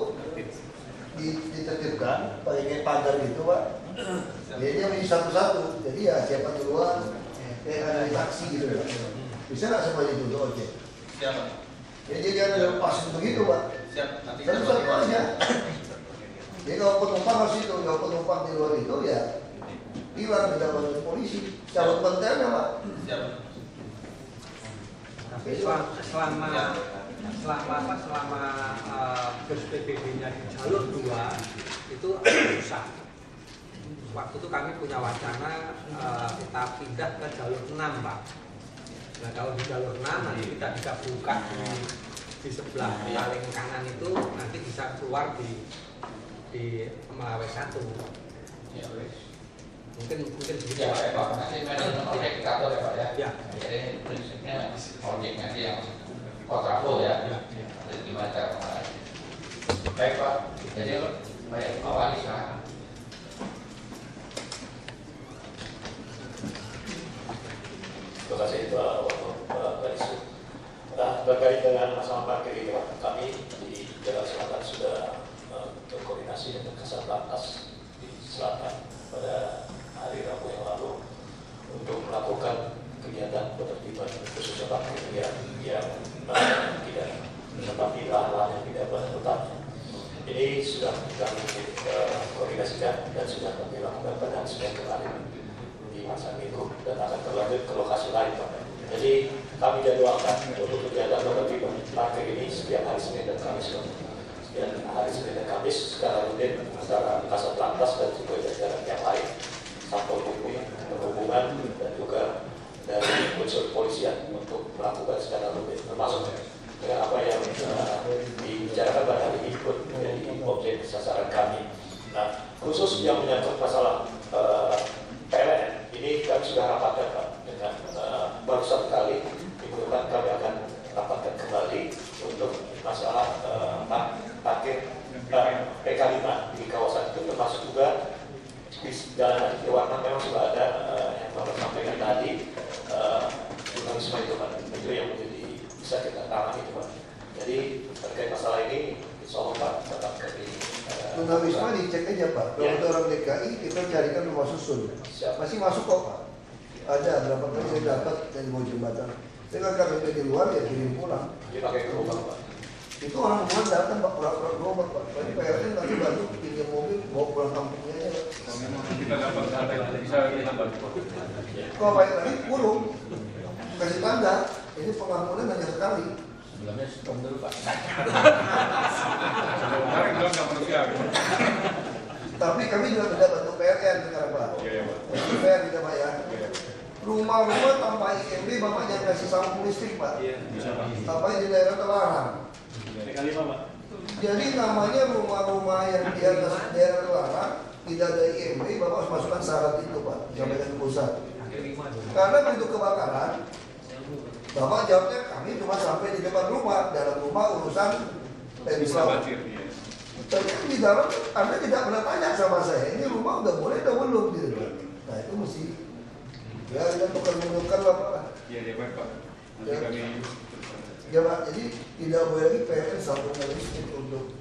ditertibkan pakai kayak pagar gitu Pak. Jadi dia menjadi satu-satu. Jadi ya siapa duluan kayak ada di taksi gitu ya. Bisa nggak seperti itu untuk ojek? Siapa? Jadi jangan lepas begitu Pak. Siap. Nanti Satu-satu aja. Jadi kalau penumpang harus itu, kalau penumpang di luar itu ya hilang di dalam polisi. Cabut kontennya Pak. Siap. Tapi selama bus PBB-nya di jalur 2 itu agak susah. Waktu itu kami punya wacana kita pindah ke jalur 6 Pak. Nah kalau di jalur 6 nanti kita bisa buka di sebelah paling kanan itu, nanti bisa keluar di Melawai 1. Ya, mungkin begitu ya, Pak. Pak. Nanti manajemen ojek kantor ya Pak ya. Ya. Jadi prinsipnya ojek nanti yang kontraflow ya. Jadi gimana cara mengatasi? Baik Pak. Jadi baik Pak Wali silakan. Terima kasih Pak Garis. Nah, terkait dengan masalah parkir ini Pak, kami di Jakarta Selatan sudah berkoordinasi dengan Kasat Lantas di Selatan pada hari Rabu yang lalu untuk melakukan kegiatan penertiban khususnya parkir yang tidak menempati lahan-lahan yang tidak pada tempatnya. Ini sudah kami koordinasikan dan sudah kami lakukan pada Senin kemarin di masa minggu dan akan berlanjut ke lokasi lain Pak. Jadi kami jadwalkan untuk kegiatan penertiban parkir ini setiap hari Senin dan Kamis. Dan hari Senin dan Kamis secara rutin antara Kasat Lantas dan juga jajaran yang lain, Satpol PP, Perhubungan dan juga dari unsur kepolisian untuk melakukan secara rutin, termasuk dengan apa yang dibicarakan pada hari ini pun menjadi objek sasaran kami. Nah, khusus yang menyangkut masalah PLN ini kami sudah rapatkan Pak dengan baru satu kali minggu depan kami akan rapatkan kembali untuk masalah parkir PK5 di kawasan itu, termasuk juga di Jalan Warna memang sudah ada yang ranah itu Pak. Jadi terkait masalah ini, insya Allah Pak tetap kami. Tunggal Wisma dicek aja Pak. Kalau ada orang DKI kita carikan rumah susun. Masih masuk kok Pak. Ada berapa kali saya dapat dari bawah jembatan. Saya kan KTP di luar ya kirim pulang. Dipakai gerobak Pak. Itu orang luar datang Pak, pura-pura gerobak Pak. Tapi PRN nanti bantu pinjam mobil bawa pulang kampungnya aja. Kalau memang kita dapat sampai bisa kita bantu. Kalau bayar lagi kurung, kasih tanda. Ini pengampunan hanya sekali. Sebelumnya stop dulu Pak. Sebenarnya bilang nggak manusia. Tapi kami juga tidak bantu PRN sekarang Pak. Iya Pak. PRN kita Pak ya. Rumah-rumah tanpa IMB Bapak jangan kasih sambung listrik Pak. Bisa Pak. Tapi di daerah terlarang. Kali Pak. Jadi namanya rumah-rumah yang di atas daerah terlarang tidak ada IMB Bapak harus masukkan syarat itu Pak. Sampaikan ke pusat. Karena begitu kebakaran, Bapak jawabnya kami cuma sampai di depan rumah, dalam rumah urusan Bisa. tapi di dalam Anda tidak pernah tanya sama saya, ini rumah udah boleh udah belum gitu. Nah itu mesti ya kita tukar-menukar lah Pak. Iya Pak. Nanti kami Ya Pak, jadi tidak boleh lagi PLN sambungan listrik untuk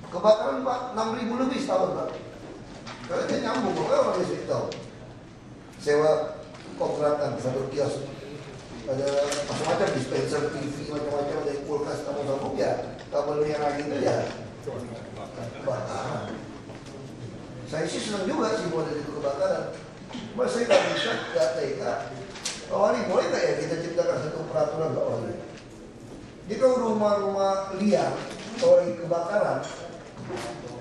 kebakaran Pak, 6.000 lebih setahun Pak. Karena dia nyambung, makanya orang listrik tahu. Sewa kontrakan, satu kios, ada macam-macam dispenser TV, macam-macam, ada kulkas, tamu-tamu ya, kabel yang lagi itu ya. Kebakaran. Saya sih senang juga sih model itu kebakaran. Mas saya nggak bisa, nggak tega. Awali boleh nggak ya kita ciptakan satu peraturan awalnya? Jadi kalau rumah-rumah liar, kalau lagi kebakaran,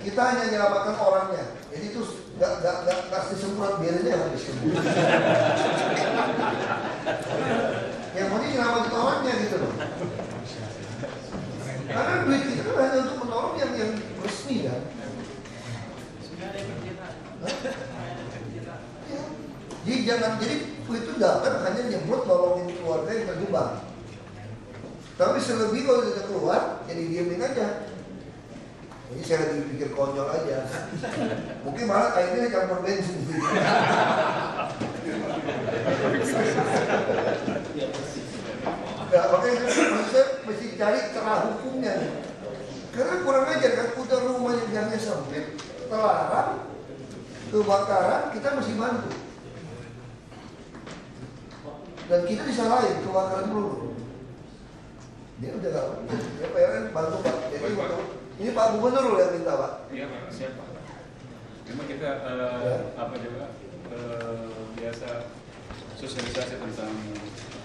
kita hanya menyelamatkan orangnya. Jadi itu nggak kasih semprot biarin aja habis sembuh. Yang penting menyelamatkan orangnya gitu loh. Karena duit itu kan hanya untuk menolong yang resmi kan. Jadi itu datang hanya nyemprot nolongin keluarga yang terjebak. Tapi selebih kalau sudah keluar, jadi diemin aja. Ini saya lagi pikir konyol aja. Mungkin malah kayaknya campur bensin. Nah, makanya saya mesti cari celah hukumnya. Karena kurang ajar kan, udah rumah yang jamnya sempit, terlarang, kebakaran, kita mesti bantu. Dan kita disalahin kebakaran dulu. Dia udah gak, ya PLN bantu Pak. Jadi ini Pak Gubernur loh yang minta Pak. Iya Pak, siap Pak. Memang kita biasa sosialisasi tentang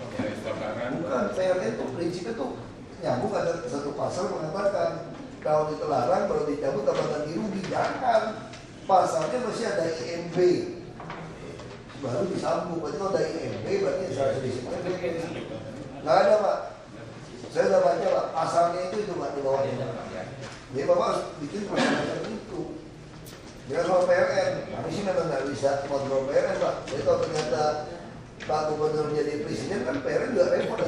kebakaran. Bukan, PLN itu prinsipnya tuh nyambung, ada satu pasal mengatakan kalau ditelarang, kalau dicabut dapat ganti rugi. Jangan, pasalnya masih ada IMB baru disambung. Berarti kalau ada IMB berarti saya sedikitnya nggak ada Pak. Saya udah baca Pak, pasalnya itu Pak di bawahnya. Jadi Bapak harus bikin persyaratan itu. Jangan soal PLN, kami sih memang nggak bisa kontrol PLN Pak. Jadi kalau ternyata Pak Gubernur jadi presiden kan PLN juga repot.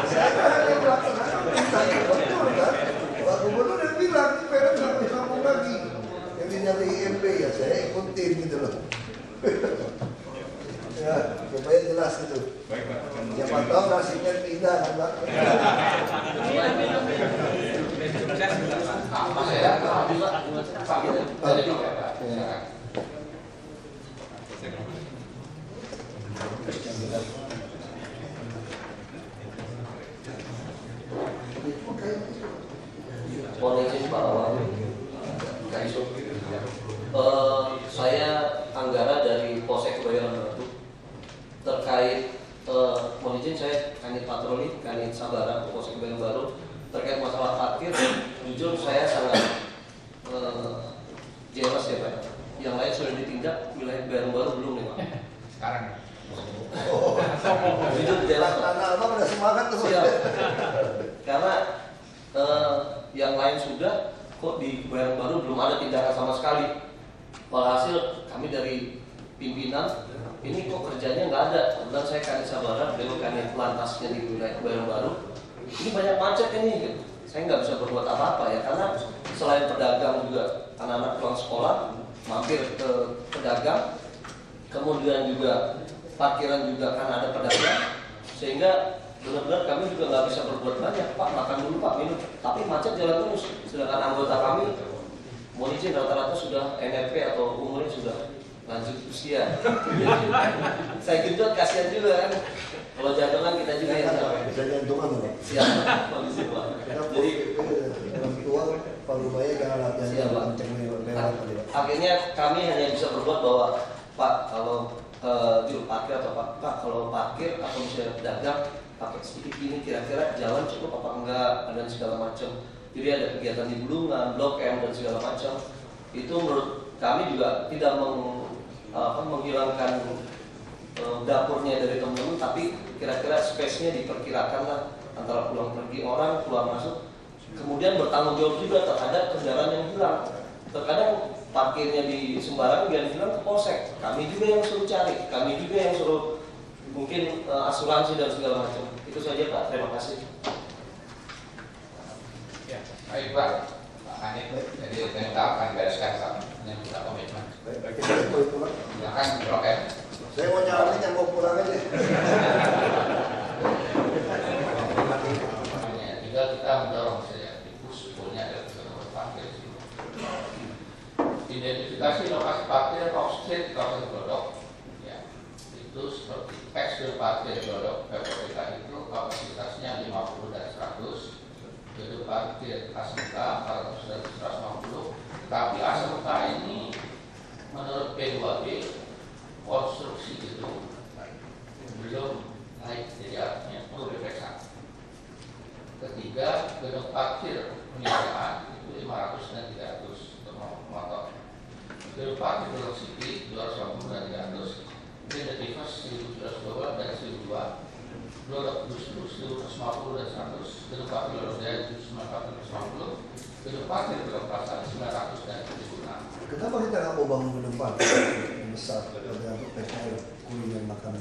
Saya kan hanya melaksanakan perintah Gubernur kan. Pak Gubernur yang bilang ini PLN nggak bisa ngomong lagi. Yang dinyata IMB ya saya ikutin gitu loh. Ya, supaya jelas gitu. Baik Pak. Siapa tahu nasibnya pindah kan Pak. Mohon izin Pak Awal. Saya Anggara dari Polsek Kebayoran Baru. Terkait mohon izin saya Kanit Patroli, Kanit Sabara, Polsek Kebayoran Baru. Terkait masalah parkir, jujur saya sangat jelas ya Pak. Yang lain sudah ditindak, wilayah Kebayoran Baru belum nih Pak. Sekarang. Jujur jelas Pak. Anak abang udah semangat tuh. Karena yang lain sudah, kok di Kebayoran Baru belum ada tindakan sama sekali. Walhasil kami dari pimpinan ini kok kerjanya nggak ada. Kemudian saya Kanit Sabara, beliau Kanit Lantasnya di wilayah Kebayoran Baru. Ini banyak macet ini, gitu. Saya nggak bisa berbuat apa-apa ya, karena selain pedagang juga anak-anak pulang sekolah mampir ke pedagang, kemudian juga parkiran juga kan ada pedagang. sehingga benar-benar kami juga nggak bisa berbuat banyak. Pak, makan dulu Pak, minum, tapi macet jalan terus. Sedangkan anggota kami mohon izin rata-rata sudah NRP atau umurnya sudah lanjut usia. Saya genjot kasihan juga kan. Kalau jantungan kita juga yang bisa jantungan loh. siap kondisi Pak. Jadi orang tua Pak Lubaya jangan latihan siap Pak. lewat. Akhirnya kami hanya bisa berbuat bahwa Pak kalau juru parkir atau Pak kalau parkir atau misalnya pedagang pakai sedikit ini kira-kira jalan cukup apa enggak dan segala macam. Jadi ada kegiatan di Bulungan, Blok M dan segala macam. Itu menurut kami juga tidak menghilangkan dapurnya dari teman-teman, tapi kira-kira space-nya diperkirakan lah antara pulang pergi orang, keluar masuk. Kemudian bertanggung jawab juga terhadap kendaraan yang hilang. Terkadang parkirnya di sembarang dan hilang ke polsek. Kami juga yang suruh cari, kami juga yang suruh mungkin asuransi dan segala macam. Itu saja Pak, terima kasih. Ya, baik Pak. Pak Hanif, jadi kita akan bereskan yang kita komitmen. Baik, kita pulang. Silakan Blok M. Saya mau nyaranin yang mau pulang aja. Tinggal kita mendorong saja sebetulnya ada tempat parkir. Identifikasi lokasi parkir off-street di kawasan Glodok. Ya, itu seperti tekstil parkir Glodok PPK itu kapasitasnya 50 dan 100. Gedung parkir ASMK 400 dan 150. Tapi ASMK ini menurut P2B konstruksi gedung belum naik, jadi artinya perlu diperiksa. Ketiga, gedung parkir peniagaan itu 500 dan 300 untuk motor. Gedung parkir Blok City 250 dan 300. Primitivas 1712 dan 1002. Blok 150 dan 100. Gedung parkir Blok Jaya 150. Gedung parkir Blok Plaza 900 dan 1006. Kenapa kita nggak mau bangun gedung parkir yang besar pada PKL kuliner makanan?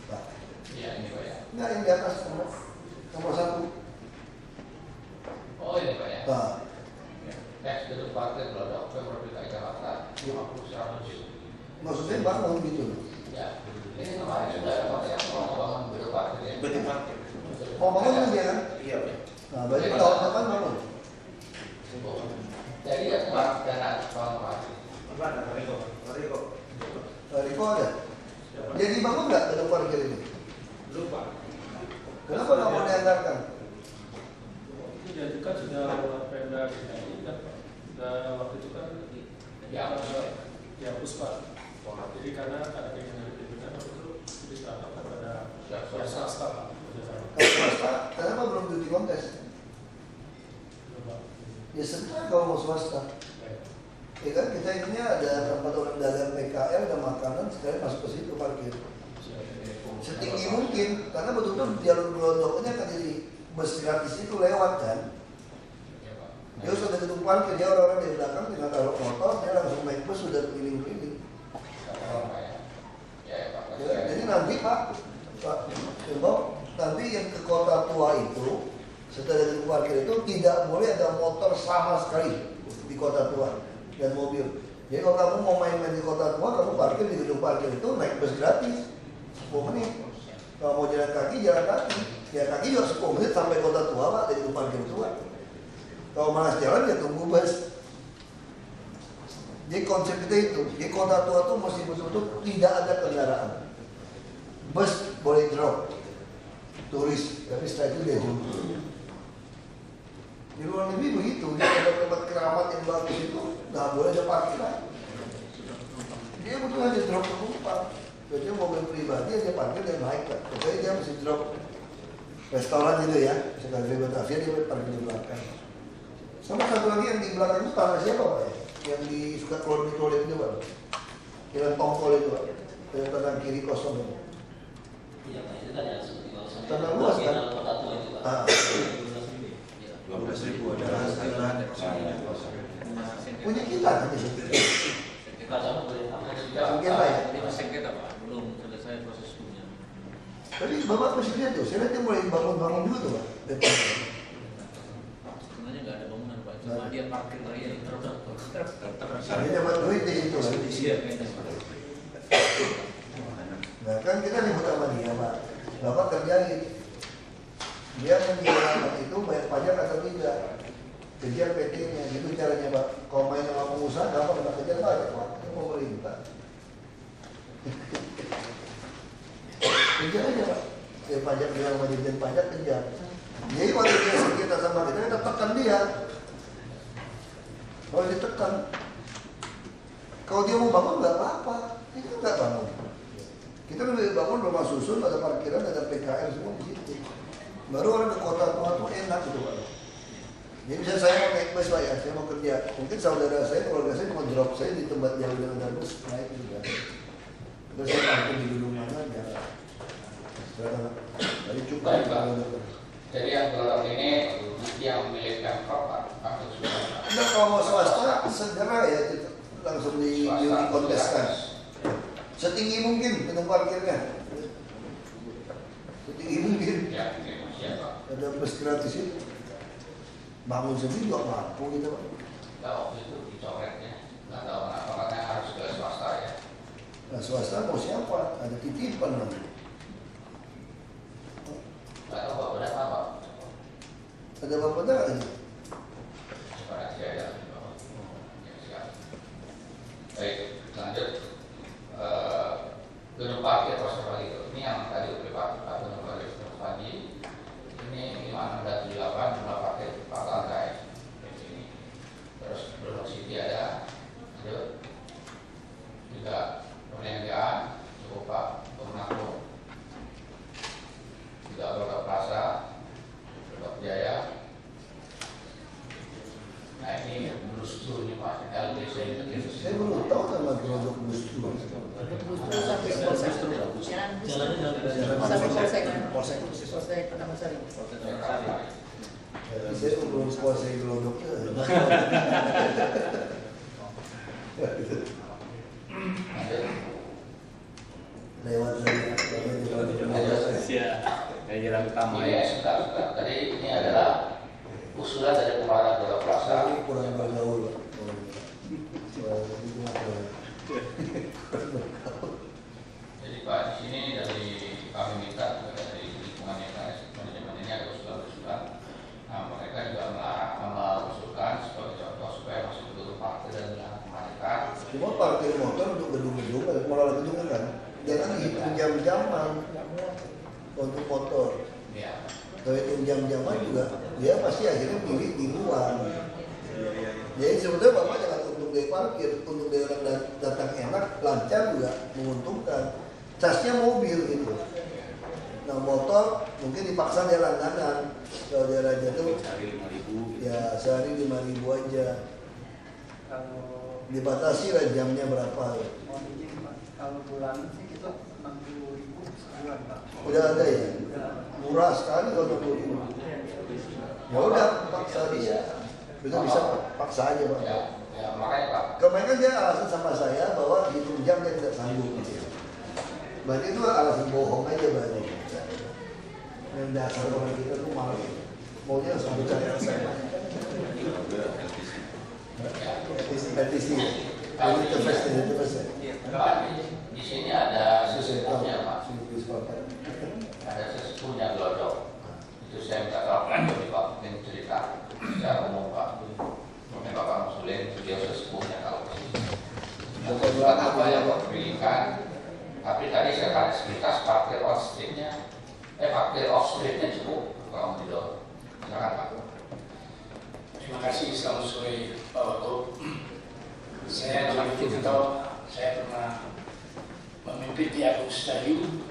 Pak. Iya ini Pak ya. Nggak yang di atas nomor 1. Oh ini Pak ya. Pak. Teks gedung parkir Glodok Pemprov DKI Jakarta 50-100. Maksudnya bangun gitu. Ya. Ini kemarin sudah ada konsep mau bangun gedung parkir ya. Gedung parkir. Mau bangun kan dia kan? Iya. Nah, berarti tahun depan bangun. Jadi ya kemarin dana bangun parkir. Apa ada Riko? Riko ada. Jadi bangun nggak gedung parkir ini? Belum Pak. Kenapa nggak mau dianggarkan? Itu diajukan sudah Pemda DKI kan Pak. Sudah waktu itu kan dihapus Pak. Jadi karena ada keinginan dari pimpinan waktu itu diserahkan kepada pihak swasta Pak. Kalau swasta, kenapa belum cuti kontes? Ya sebenarnya kalau mau swasta, ya kan kita ini ada tempat orang dagang PKL, ada makanan, sekali masuk ke situ parkir. Setinggi mungkin, karena betul-betul jalur Glodoknya kan jadi bus gratis itu lewat kan. Dia sudah gedung parkir, dia orang-orang di belakang tinggal taruh motor, dia langsung naik bus sudah keliling-keliling. Ya, jadi nanti Pak Imbau, nanti yang ke kota tua itu setelah gedung parkir itu tidak boleh ada motor sama sekali di kota tua dan mobil. Jadi kalau kamu mau main-main di kota tua, kamu parkir di gedung parkir itu naik bus gratis 10 menit. Kalau mau jalan kaki, jalan kaki. Ya kaki juga 10 menit sampai kota tua Pak, dari gedung parkir tua. Kalau malas jalan ya tunggu bus. Jadi konsep kita itu, di kota tua itu mesti betul-betul tidak ada kendaraan. Bus boleh drop turis, tapi setelah itu dia jumpa. Di luar negeri begitu, di tempat keramat yang bagus itu nggak boleh ada parkiran. Dia butuh aja drop penumpang. Biasanya mobil pribadi aja parkir dia naik kan. Pokoknya dia mesti drop restoran gitu ya. Misalkan di Batavia dia parkir di belakang. Sama satu lagi yang di belakang itu tanah siapa Pak ya? Yang di suka klorin itu Pak. Yang tongkol itu Pak. Yang tanah kiri kosong itu. Iya Pak, itu kan yang seperti kawasan Tanah luas kan? kota tua itu Pak. 12.000 ada Punya kita kan di situ. Mungkin Pak ya. Ini masih sengketa Pak, belum selesai proses hukumnya. Tapi Bapak Presiden tuh, saya lihat dia mulai bangun-bangun dulu tuh Pak. Sebenarnya nggak ada bangunan Pak, cuma dia parkir raya di truk. Dia dapat duit di situ kan. Iya kayaknya Pak. Nah kan kita ribut sama dia Pak. kerjain. Dia menjual itu bayar pajak atau tidak? Kejar PT-nya, gitu caranya Pak. Kalau main sama pengusaha, gampang nggak kejar pajak Pak, itu pemerintah. Kejar aja Pak. Pajak dia sama dirjen pajak kejar. Jadi waktu dia sekitar sama kita tekan dia. Kalau ditekan, kalau dia mau bangun nggak apa-apa, dia nggak bangun. Kita lebih bangun rumah susun, ada parkiran, ada PKR semua di situ. Baru orang ke kota tua tuh enak gitu Pak. Jadi misalnya saya mau naik bus Pak ya, saya mau kerja. Mungkin saudara saya, keluarga saya mau drop saya di tempat jauh dengan bus naik juga. Terus saya parkir di gedung mana ya. Jadi cukup. Baik Pak. Jadi yang gelodok ini yang milik Pemprov Pak atau sudah? Nah kalau swasta segera ya langsung dikonteskan. Setinggi mungkin gedung parkirnya. Setinggi mungkin. Ya, siapa? Ada bus gratis itu. Bangun sendiri juga mampu gitu Pak. Nah, waktu itu dicoretnya, nggak tahu kenapa, katanya harus ke swasta ya. Nah swasta mau siapa? Ada titipan nanti. Nggak tahu Pak, udah apa? Ada bapak nggak ini? Coba nanti aja. Ya, siap. Baik, lanjut. Gedung parkir proses pagi itu. Ini yang tadi udah Pak gedung parkir proses pagi. Ini 5678 jumlah parkir 4 lantai. Ini. Terus Blok City ada. Lanjut. Juga perniagaan cukup Pak Pemenang. Juga Blok Plaza, Blok Jaya. Nah ini Bluestro ini Pak, LBC itu. Saya belum tahu nama produk Bluestro. Polsek Taman Sari. Saya belum kuasai gelodoknya. Lewat dari jalan utama ya. Tadi ini adalah usulan dari Kepala Gelodok Plaza. Ini kurang bergaul. Jadi Pak di sini dari kami minta juga dari lingkungan yang manajemen ini ada usulan-usulan. Nah mereka juga mengusulkan sebagai contoh supaya masuk gedung parkir dan jalan kemanikan. Cuma parkir motor untuk gedung-gedung, mengelola gedung kan, jangan hitung jam-jaman untuk motor. Ya. Kalau hitung jam-jaman juga, dia pasti akhirnya pilih di luar. Jadi sebetulnya Bapak jangan untung dari parkir, untung dari orang datang enak, lancar juga menguntungkan. Casnya mobil gitu. Nah motor mungkin dipaksa dia langganan. Kalau dia raja tuh sehari 5.000. Ya sehari 5.000 aja. Dibatasi lah jamnya berapa. Kalau bulan sih kita 60.000 sebulan Pak. Udah ada ya? Murah sekali kalau 60.000. Ya udah paksa dia. Bisa paksa aja Pak. Ya makanya Pak. Kemarin kan dia alasan sama saya bahwa hitung jam dia tidak sanggup gitu. Berarti itu alasan bohong aja berarti. Yang dasar orang kita tuh malu. Maunya sampai cari alasan. Petisi. Ini terpesnya. Pak, di sini ada sesepuhnya Pak. Ada sesepuhnya gelodok. Itu saya minta tolong dari Pak mungkin cerita secara umum Pak. Mungkin Bapak Muslim beliau sesepuhnya kalau bukan apa yang Bapak berikan. Tapi tadi saya tanya sekitar parkir on streetnya, parkir off streetnya cukup kalau tidak. Silakan Pak. Terima kasih, selamat sore Pak Wagub. Saya Dr. Tito, saya pernah memimpin di Agus Stadium